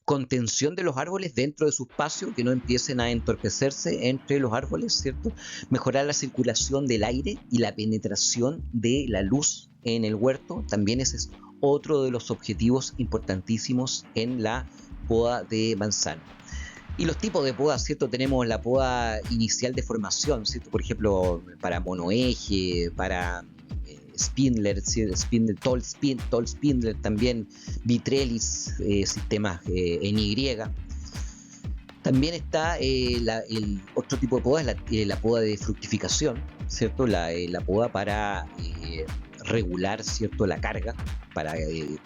Contención de los árboles dentro de su espacio, que no empiecen a entorpecerse entre los árboles, ¿cierto? Mejorar la circulación del aire y la penetración de la luz en el huerto, también ese es otro de los objetivos importantísimos en la poda de manzana. Y los tipos de poda, ¿cierto? Tenemos la poda inicial de formación, ¿cierto? Por ejemplo, para monoeje, para spindler, tall spindler, también vitrellis, sistemas en Y. También está el otro tipo de poda, es la poda de fructificación, ¿cierto? La poda para regular, ¿cierto? La carga, para el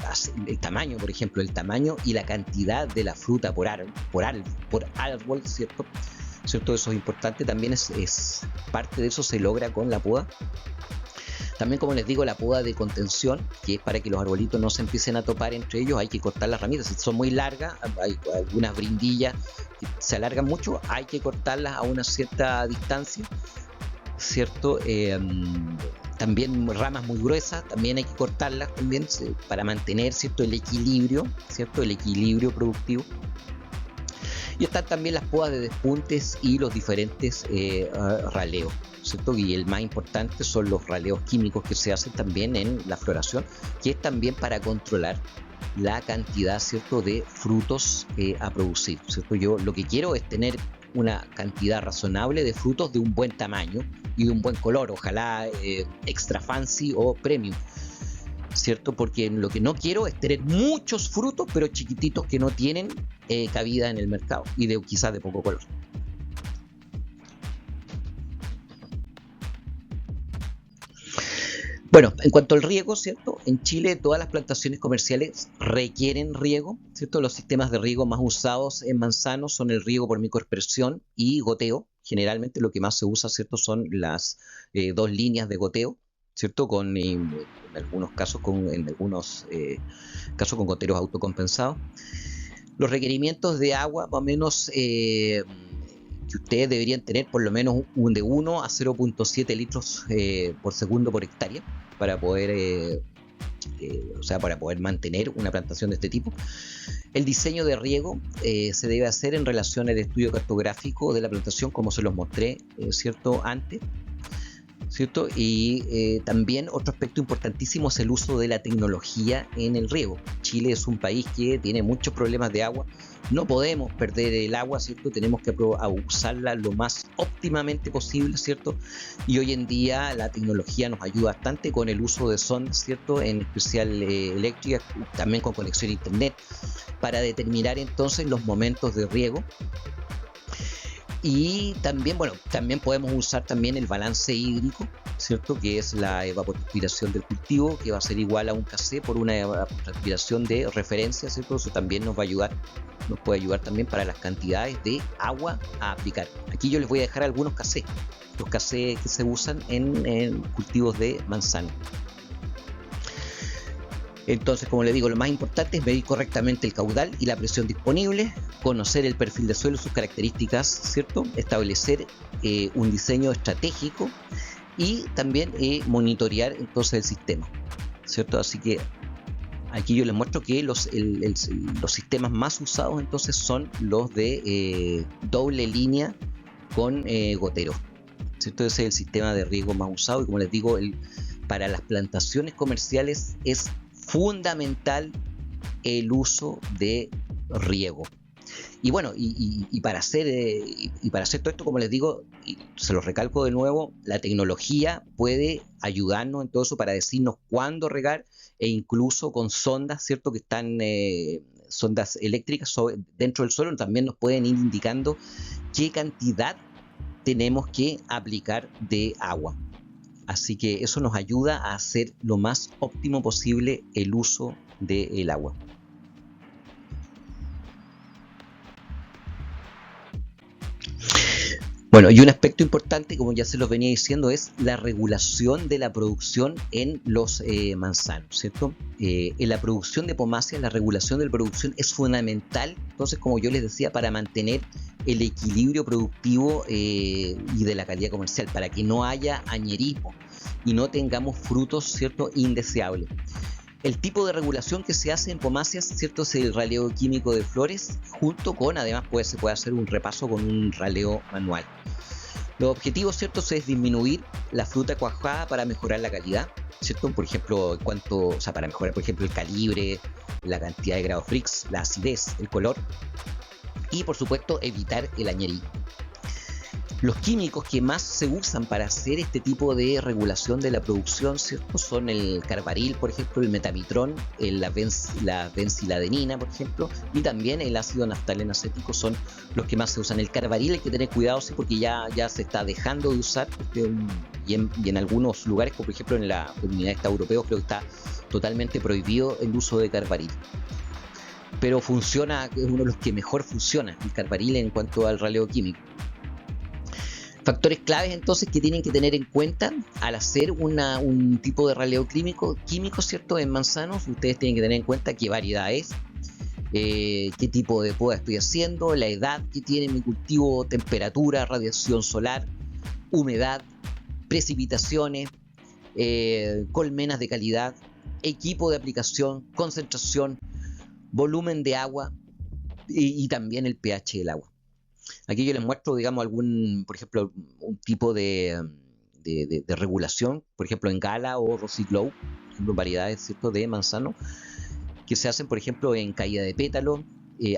tamaño, por ejemplo, el tamaño y la cantidad de la fruta por árbol, ¿cierto? Eso es importante, también es parte de eso se logra con la poda. También, como les digo, la poda de contención, que es para que los arbolitos no se empiecen a topar entre ellos, hay que cortar las ramitas. Si son muy largas, hay algunas brindillas que se alargan mucho, hay que cortarlas a una cierta distancia, ¿cierto? También ramas muy gruesas, también hay que cortarlas también para mantener, ¿cierto? El equilibrio, ¿cierto? El equilibrio productivo. Y están también las podas de despuntes y los diferentes raleos, ¿cierto? Y el más importante son los raleos químicos que se hacen también en la floración, que es también para controlar la cantidad, ¿cierto?, de frutos a producir, ¿cierto? Yo lo que quiero es tener una cantidad razonable de frutos de un buen tamaño y de un buen color, ojalá extra fancy o premium, ¿cierto? Porque lo que no quiero es tener muchos frutos pero chiquititos que no tienen cabida en el mercado y quizás de poco color. Bueno, en cuanto al riego, ¿cierto? En Chile todas las plantaciones comerciales requieren riego, ¿cierto? Los sistemas de riego más usados en manzano son el riego por microaspersión y goteo. Generalmente lo que más se usa, ¿cierto? Son las dos líneas de goteo, ¿cierto? En algunos casos con goteros autocompensados. Los requerimientos de agua, más o menos, que ustedes deberían tener por lo menos de 1 a 0.7 litros por segundo por hectárea para poder mantener una plantación de este tipo. El diseño de riego se debe hacer en relación al estudio cartográfico de la plantación, como se los mostré, ¿cierto?, antes, ¿cierto? Y también otro aspecto importantísimo es el uso de la tecnología en el riego. Chile es un país que tiene muchos problemas de agua, no podemos perder el agua, ¿cierto? Tenemos que usarla lo más óptimamente posible, ¿cierto? Y hoy en día la tecnología nos ayuda bastante con el uso de sondas, ¿cierto? En especial eléctricas, también con conexión a internet, para determinar entonces los momentos de riego. Y también, también podemos usar también el balance hídrico, ¿cierto? Que es la evapotranspiración del cultivo, que va a ser igual a un kc por una evapotranspiración de referencia, ¿cierto? Eso también nos puede ayudar también para las cantidades de agua a aplicar. Aquí yo les voy a dejar algunos kc, los kc que se usan en cultivos de manzana. Entonces, como les digo, lo más importante es medir correctamente el caudal y la presión disponible, conocer el perfil de suelo, sus características, ¿cierto? Establecer un diseño estratégico y también monitorear entonces el sistema, ¿cierto? Así que aquí yo les muestro que los sistemas más usados entonces son los de doble línea con gotero, ¿cierto? Ese es el sistema de riego más usado y, como les digo, para las plantaciones comerciales es fundamental el uso de riego. Y bueno, y para hacer todo esto, como les digo, y se lo recalco de nuevo, la tecnología puede ayudarnos en todo eso para decirnos cuándo regar, e incluso con sondas, ¿cierto? Que están sondas eléctricas dentro del suelo, también nos pueden ir indicando qué cantidad tenemos que aplicar de agua. Así que eso nos ayuda a hacer lo más óptimo posible el uso del agua. Bueno, y un aspecto importante, como ya se los venía diciendo, es la regulación de la producción en los manzanos, ¿cierto? En la producción de pomáceas, la regulación de la producción es fundamental, entonces, como yo les decía, para mantener el equilibrio productivo y de la calidad comercial, para que no haya añerismo y no tengamos frutos, ¿cierto?, indeseables. El tipo de regulación que se hace en pomáceas, ¿cierto?, es el raleo químico de flores, junto con, además, se puede hacer un repaso con un raleo manual. Los objetivos, ¿cierto?, es disminuir la fruta cuajada para mejorar la calidad, ¿cierto? Por ejemplo, para mejorar, por ejemplo, el calibre, la cantidad de grados Frix, la acidez, el color, y, por supuesto, evitar el añerismo. Los químicos que más se usan para hacer este tipo de regulación de la producción, ¿cierto?, son el carbaril, por ejemplo, el metamitrón, la benciladenina, por ejemplo, y también el ácido naftaleno acético son los que más se usan. El carbaril hay que tener cuidado, sí, porque ya se está dejando de usar y en algunos lugares, como por ejemplo en la Comunidad Europea, creo que está totalmente prohibido el uso de carbaril. Pero funciona, es uno de los que mejor funciona, el carbaril en cuanto al raleo químico. Factores claves entonces que tienen que tener en cuenta al hacer un tipo de raleo químico, ¿cierto?, en manzanos. Ustedes tienen que tener en cuenta qué variedad es, qué tipo de poda estoy haciendo, la edad que tiene mi cultivo, temperatura, radiación solar, humedad, precipitaciones, colmenas de calidad, equipo de aplicación, concentración, volumen de agua y también el pH del agua. Aquí yo les muestro, digamos, por ejemplo, un tipo de regulación, por ejemplo, en Gala o Rosy Glow, variedades, ¿cierto?, de manzano, que se hacen, por ejemplo, en caída de pétalo,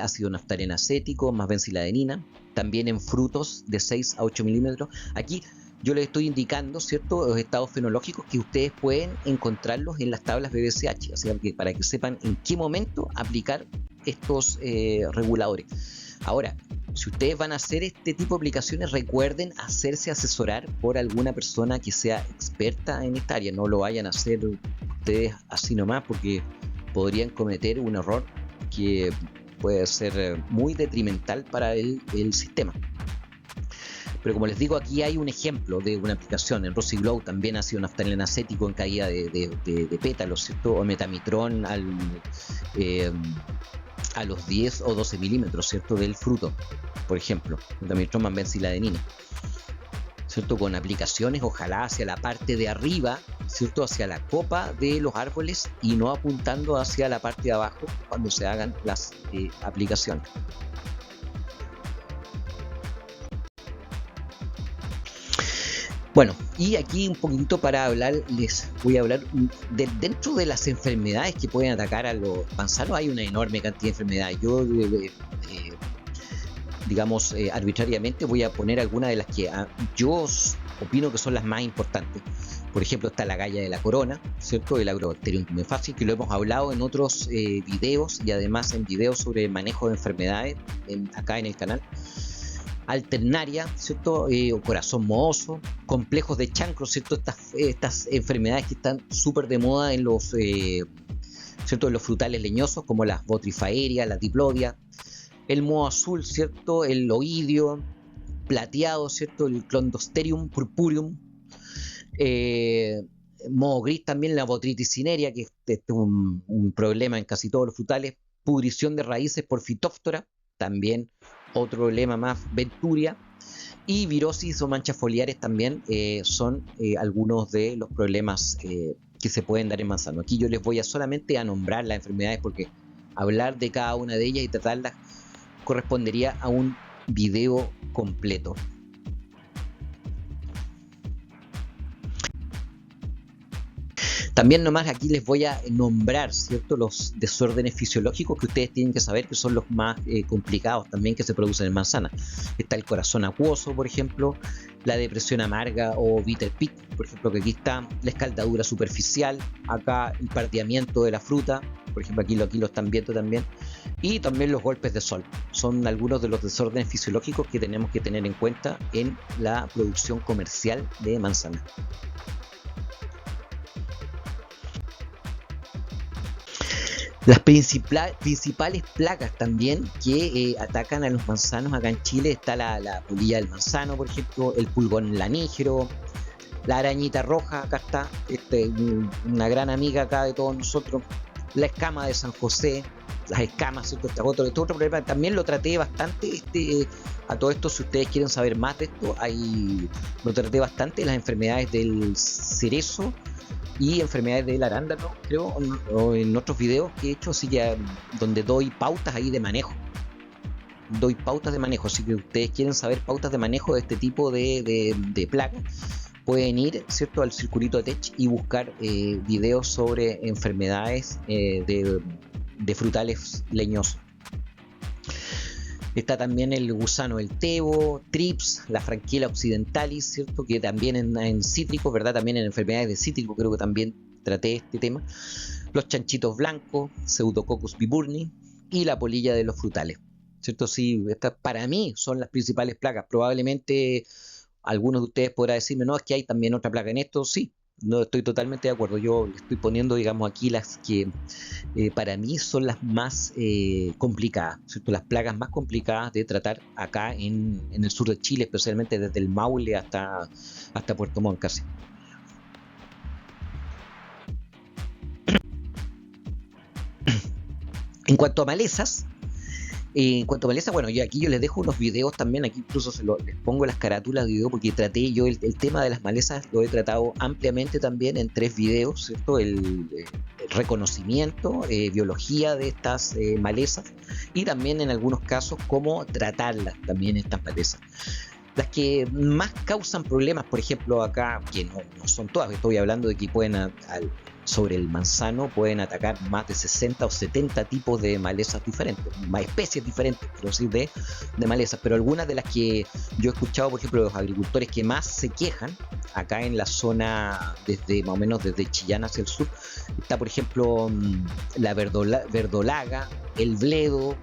ácido naftaleno acético, más benciladenina, también en frutos de 6 a 8 milímetros. Aquí yo les estoy indicando, ¿cierto?, los estados fenológicos que ustedes pueden encontrarlos en las tablas BBCH, o sea, para que sepan en qué momento aplicar estos reguladores. Ahora, si ustedes van a hacer este tipo de aplicaciones, recuerden hacerse asesorar por alguna persona que sea experta en esta área. No lo vayan a hacer ustedes así nomás, porque podrían cometer un error que puede ser muy detrimental para el sistema. Pero como les digo, aquí hay un ejemplo de una aplicación. En Rosy Glow también ácido naftaleno acético en caída de pétalos, ¿cierto? O metamitrón a los 10 o 12 milímetros, ¿cierto?, del fruto, por ejemplo, metamitrón más benciladenina, ¿cierto?, con aplicaciones ojalá hacia la parte de arriba, ¿cierto?, hacia la copa de los árboles y no apuntando hacia la parte de abajo cuando se hagan las aplicaciones. Bueno, y aquí un poquitito para les voy a hablar dentro de las enfermedades que pueden atacar a los manzanos. Hay una enorme cantidad de enfermedades. Yo, digamos, arbitrariamente voy a poner algunas de las que yo opino que son las más importantes. Por ejemplo, está la galla de la corona, ¿cierto?, el Agrobacterium tumefaciens, que lo hemos hablado en otros videos y además en videos sobre manejo de enfermedades acá en el canal. Alternaria, ¿cierto?, o corazón mohoso, complejos de chancro, ¿cierto?, estas enfermedades que están súper de moda en los, ¿cierto?, en los frutales leñosos, como las botrifaeria, la diplodia, el moho azul, ¿cierto?, el oidio, plateado, ¿cierto?, el clondosterium purpureum, moho gris también, la botrytis cinerea, que es un problema en casi todos los frutales, pudrición de raíces por fitóftora, también otro problema más, venturia, y virosis o manchas foliares también son algunos de los problemas que se pueden dar en manzano. Aquí yo les voy solamente a nombrar las enfermedades, porque hablar de cada una de ellas y tratarlas correspondería a un video completo. También nomás aquí les voy a nombrar, ¿cierto?, los desórdenes fisiológicos que ustedes tienen que saber que son los más complicados también que se producen en manzana. Está el corazón acuoso, por ejemplo, la depresión amarga o bitter pit, por ejemplo, que aquí está la escaldadura superficial, acá el pardeamiento de la fruta, por ejemplo, aquí lo están viendo también, y también los golpes de sol. Son algunos de los desórdenes fisiológicos que tenemos que tener en cuenta en la producción comercial de manzana. Las principales plagas también que atacan a los manzanos acá en Chile está la polilla del manzano, por ejemplo, el pulgón lanígero, la arañita roja, acá está, una gran amiga acá de todos nosotros, la escama de San José, las escamas, ¿cierto? Este otro problema, también lo traté bastante, a todo esto, si ustedes quieren saber más de esto, lo traté bastante, las enfermedades del cerezo y enfermedades del arándano, creo, o en otros videos que he hecho, así que donde doy pautas ahí de manejo. Doy pautas de manejo, así que ustedes quieren saber pautas de manejo de este tipo de plagas, pueden ir, ¿cierto?, al Circulito de Tech y buscar videos sobre enfermedades de frutales leñosos. Está también el gusano del tebo, trips, la franquela occidentalis, ¿cierto?, que también en cítricos, ¿verdad?, también en enfermedades de cítrico creo que también traté este tema. Los chanchitos blancos, Pseudococcus viburni y la polilla de los frutales, ¿cierto? Sí, estas para mí son las principales plagas. Probablemente algunos de ustedes podrán decirme, no, es que hay también otra plaga en esto. Sí, no estoy totalmente de acuerdo. Yo estoy poniendo, digamos, aquí las que para mí son las más complicadas, ¿cierto? Las plagas más complicadas de tratar acá en el sur de Chile, especialmente desde el Maule hasta Puerto Montt casi. En cuanto a malezas, bueno, aquí yo les dejo unos videos también, aquí incluso les pongo las carátulas de video porque traté yo el tema de las malezas, lo he tratado ampliamente también en 3 videos, ¿cierto? El reconocimiento, biología de estas malezas y también en algunos casos cómo tratarlas también estas malezas. Las que más causan problemas, por ejemplo acá, que no son todas, estoy hablando de que pueden sobre el manzano pueden atacar más de 60 o 70 tipos de malezas diferentes, más especies diferentes, quiero decir, de malezas, pero algunas de las que yo he escuchado, por ejemplo, los agricultores que más se quejan acá en la zona, desde más o menos desde Chillán hacia el sur, está por ejemplo la verdolaga, el bledo,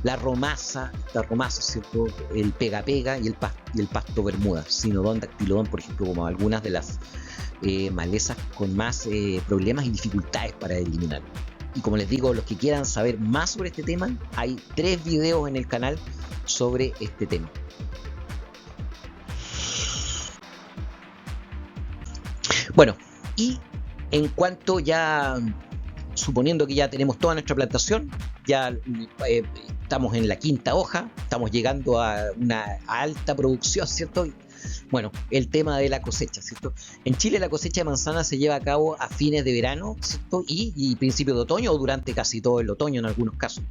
la romaza, ¿cierto? El pega-pega y el pasto bermuda, sinodón, dactilodón, por ejemplo, como algunas de las malezas con más problemas y dificultades para eliminar. Y como les digo, los que quieran saber más sobre este tema, hay 3 videos en el canal sobre este tema. Bueno, y en cuanto ya, suponiendo que ya tenemos toda nuestra plantación, ya estamos en la 5ª hoja, estamos llegando a una alta producción, ¿cierto? Bueno, el tema de la cosecha, ¿cierto? En Chile la cosecha de manzana se lleva a cabo a fines de verano, ¿cierto? Y principio de otoño o durante casi todo el otoño en algunos casos.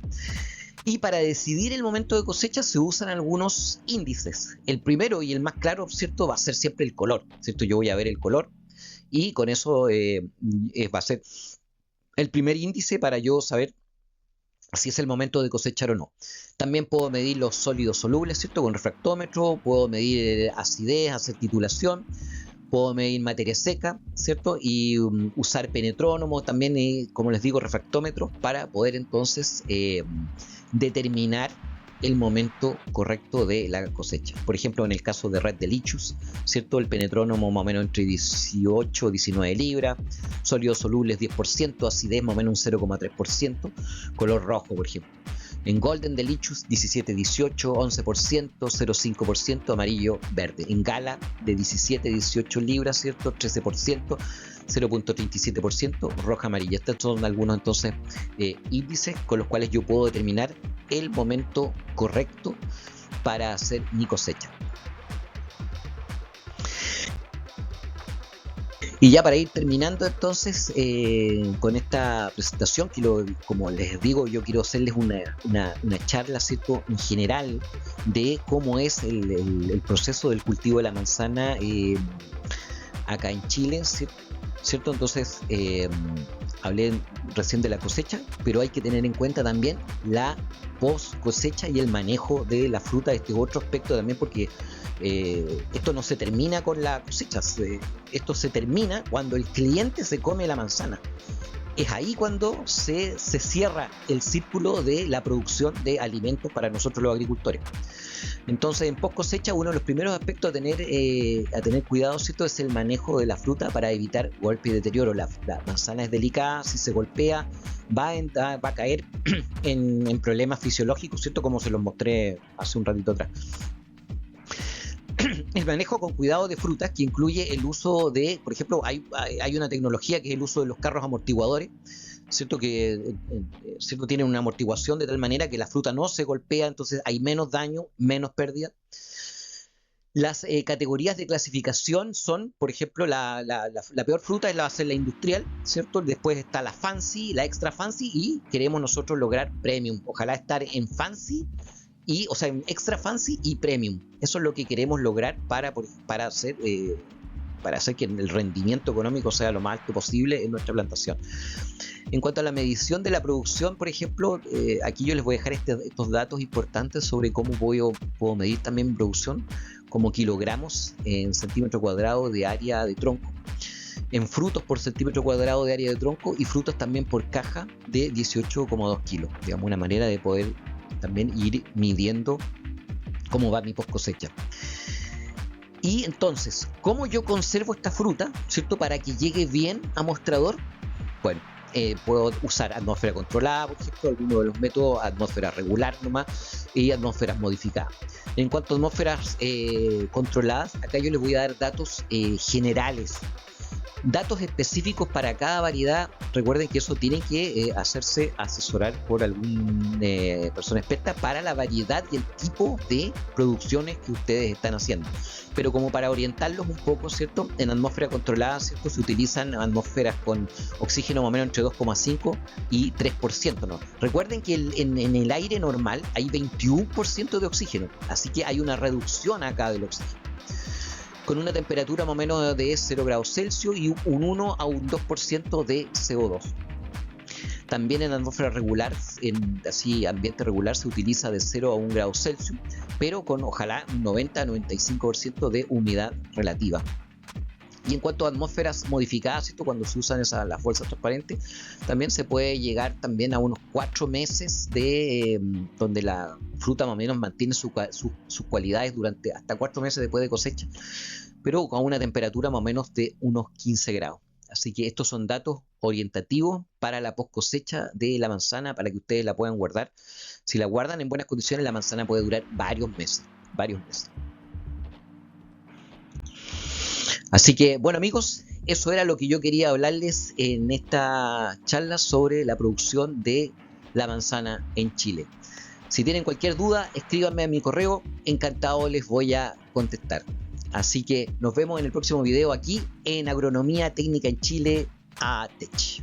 Y para decidir el momento de cosecha se usan algunos índices. El primero y el más claro, ¿cierto?, va a ser siempre el color, ¿cierto? Yo voy a ver el color y con eso va a ser el primer índice para yo saber si es el momento de cosechar o no. También puedo medir los sólidos solubles, ¿cierto?, con refractómetro, puedo medir acidez, hacer titulación, puedo medir materia seca, ¿cierto?, y usar penetrónomo, también, como les digo, refractómetro, para poder entonces determinar el momento correcto de la cosecha. Por ejemplo, en el caso de Red Delicious, ¿cierto?, el penetrónomo más o menos entre 18 y 19 libras, sólidos solubles 10%, acidez más o menos un 0,3%, color rojo, por ejemplo. En Golden Delicious 17-18, 11%, 0,5%, amarillo verde. En Gala de 17-18 libras, ¿cierto?, 13%, 0,37%, roja amarilla. Estos son algunos entonces índices con los cuales yo puedo determinar el momento correcto para hacer mi cosecha. Y ya para ir terminando entonces con esta presentación, como les digo, yo quiero hacerles una charla, ¿cierto?, en general de cómo es el proceso del cultivo de la manzana acá en Chile, ¿cierto? Entonces hablé recién de la cosecha, pero hay que tener en cuenta también la post cosecha y el manejo de la fruta. Este es otro aspecto también, porque esto no se termina con la cosecha, esto se termina cuando el cliente se come la manzana. Es ahí cuando se cierra el círculo de la producción de alimentos para nosotros los agricultores. Entonces, en post cosecha, uno de los primeros aspectos a tener cuidado, ¿cierto?, es el manejo de la fruta para evitar golpe y deterioro. La manzana es delicada, si se golpea va a caer en problemas fisiológicos, ¿cierto?, como se los mostré hace un ratito atrás. El manejo con cuidado de frutas, que incluye el uso de, por ejemplo, hay una tecnología que es el uso de los carros amortiguadores, ¿cierto?, que ¿cierto?, tienen una amortiguación de tal manera que la fruta no se golpea, entonces hay menos daño, menos pérdida. Las categorías de clasificación son, por ejemplo, la peor fruta va a ser la industrial, ¿cierto? Después está la fancy, la extra fancy, y queremos nosotros lograr premium. Ojalá estar en fancy, o sea, en extra fancy y premium. Eso es lo que queremos lograr para hacer que el rendimiento económico sea lo más alto posible en nuestra plantación. En cuanto a la medición de la producción, por ejemplo, aquí yo les voy a dejar estos datos importantes sobre cómo puedo medir también producción, como kilogramos en centímetro cuadrado de área de tronco, en frutos por centímetro cuadrado de área de tronco, y frutos también por caja de 18,2 kilos. Digamos, una manera de poder también ir midiendo cómo va mi post cosecha. Y entonces, ¿cómo yo conservo esta fruta, ¿cierto?, para que llegue bien a mostrador? Bueno, puedo usar atmósfera controlada, por ejemplo, alguno de los métodos, atmósfera regular nomás, y atmósferas modificadas. En cuanto a atmósferas controladas, acá yo les voy a dar datos generales. Datos específicos para cada variedad, recuerden que eso tiene que hacerse asesorar por alguna persona experta para la variedad y el tipo de producciones que ustedes están haciendo. Pero como para orientarlos un poco, ¿cierto?, en atmósfera controlada, ¿cierto?, se utilizan atmósferas con oxígeno más o menos entre 2,5 y 3%, ¿no? Recuerden que en el aire normal hay 21% de oxígeno, así que hay una reducción acá del oxígeno, con una temperatura más o menos de 0 grados Celsius y un 1 a un 2% de CO2. También en atmósfera regular, en ambiente regular, se utiliza de 0 a 1 grado Celsius, pero con ojalá un 90 a 95% de humedad relativa. Y en cuanto a atmósferas modificadas, ¿cierto?, cuando se usan las bolsas transparentes, también se puede llegar también a unos 4 meses donde la fruta más o menos mantiene sus cualidades durante hasta 4 meses después de cosecha, pero con una temperatura más o menos de unos 15 grados. Así que estos son datos orientativos para la post cosecha de la manzana, para que ustedes la puedan guardar. Si la guardan en buenas condiciones, la manzana puede durar varios meses. Así que, bueno, amigos, eso era lo que yo quería hablarles en esta charla sobre la producción de la manzana en Chile. Si tienen cualquier duda, escríbanme a mi correo, encantado les voy a contestar. Así que nos vemos en el próximo video aquí en Agronomía Técnica en Chile, ATech.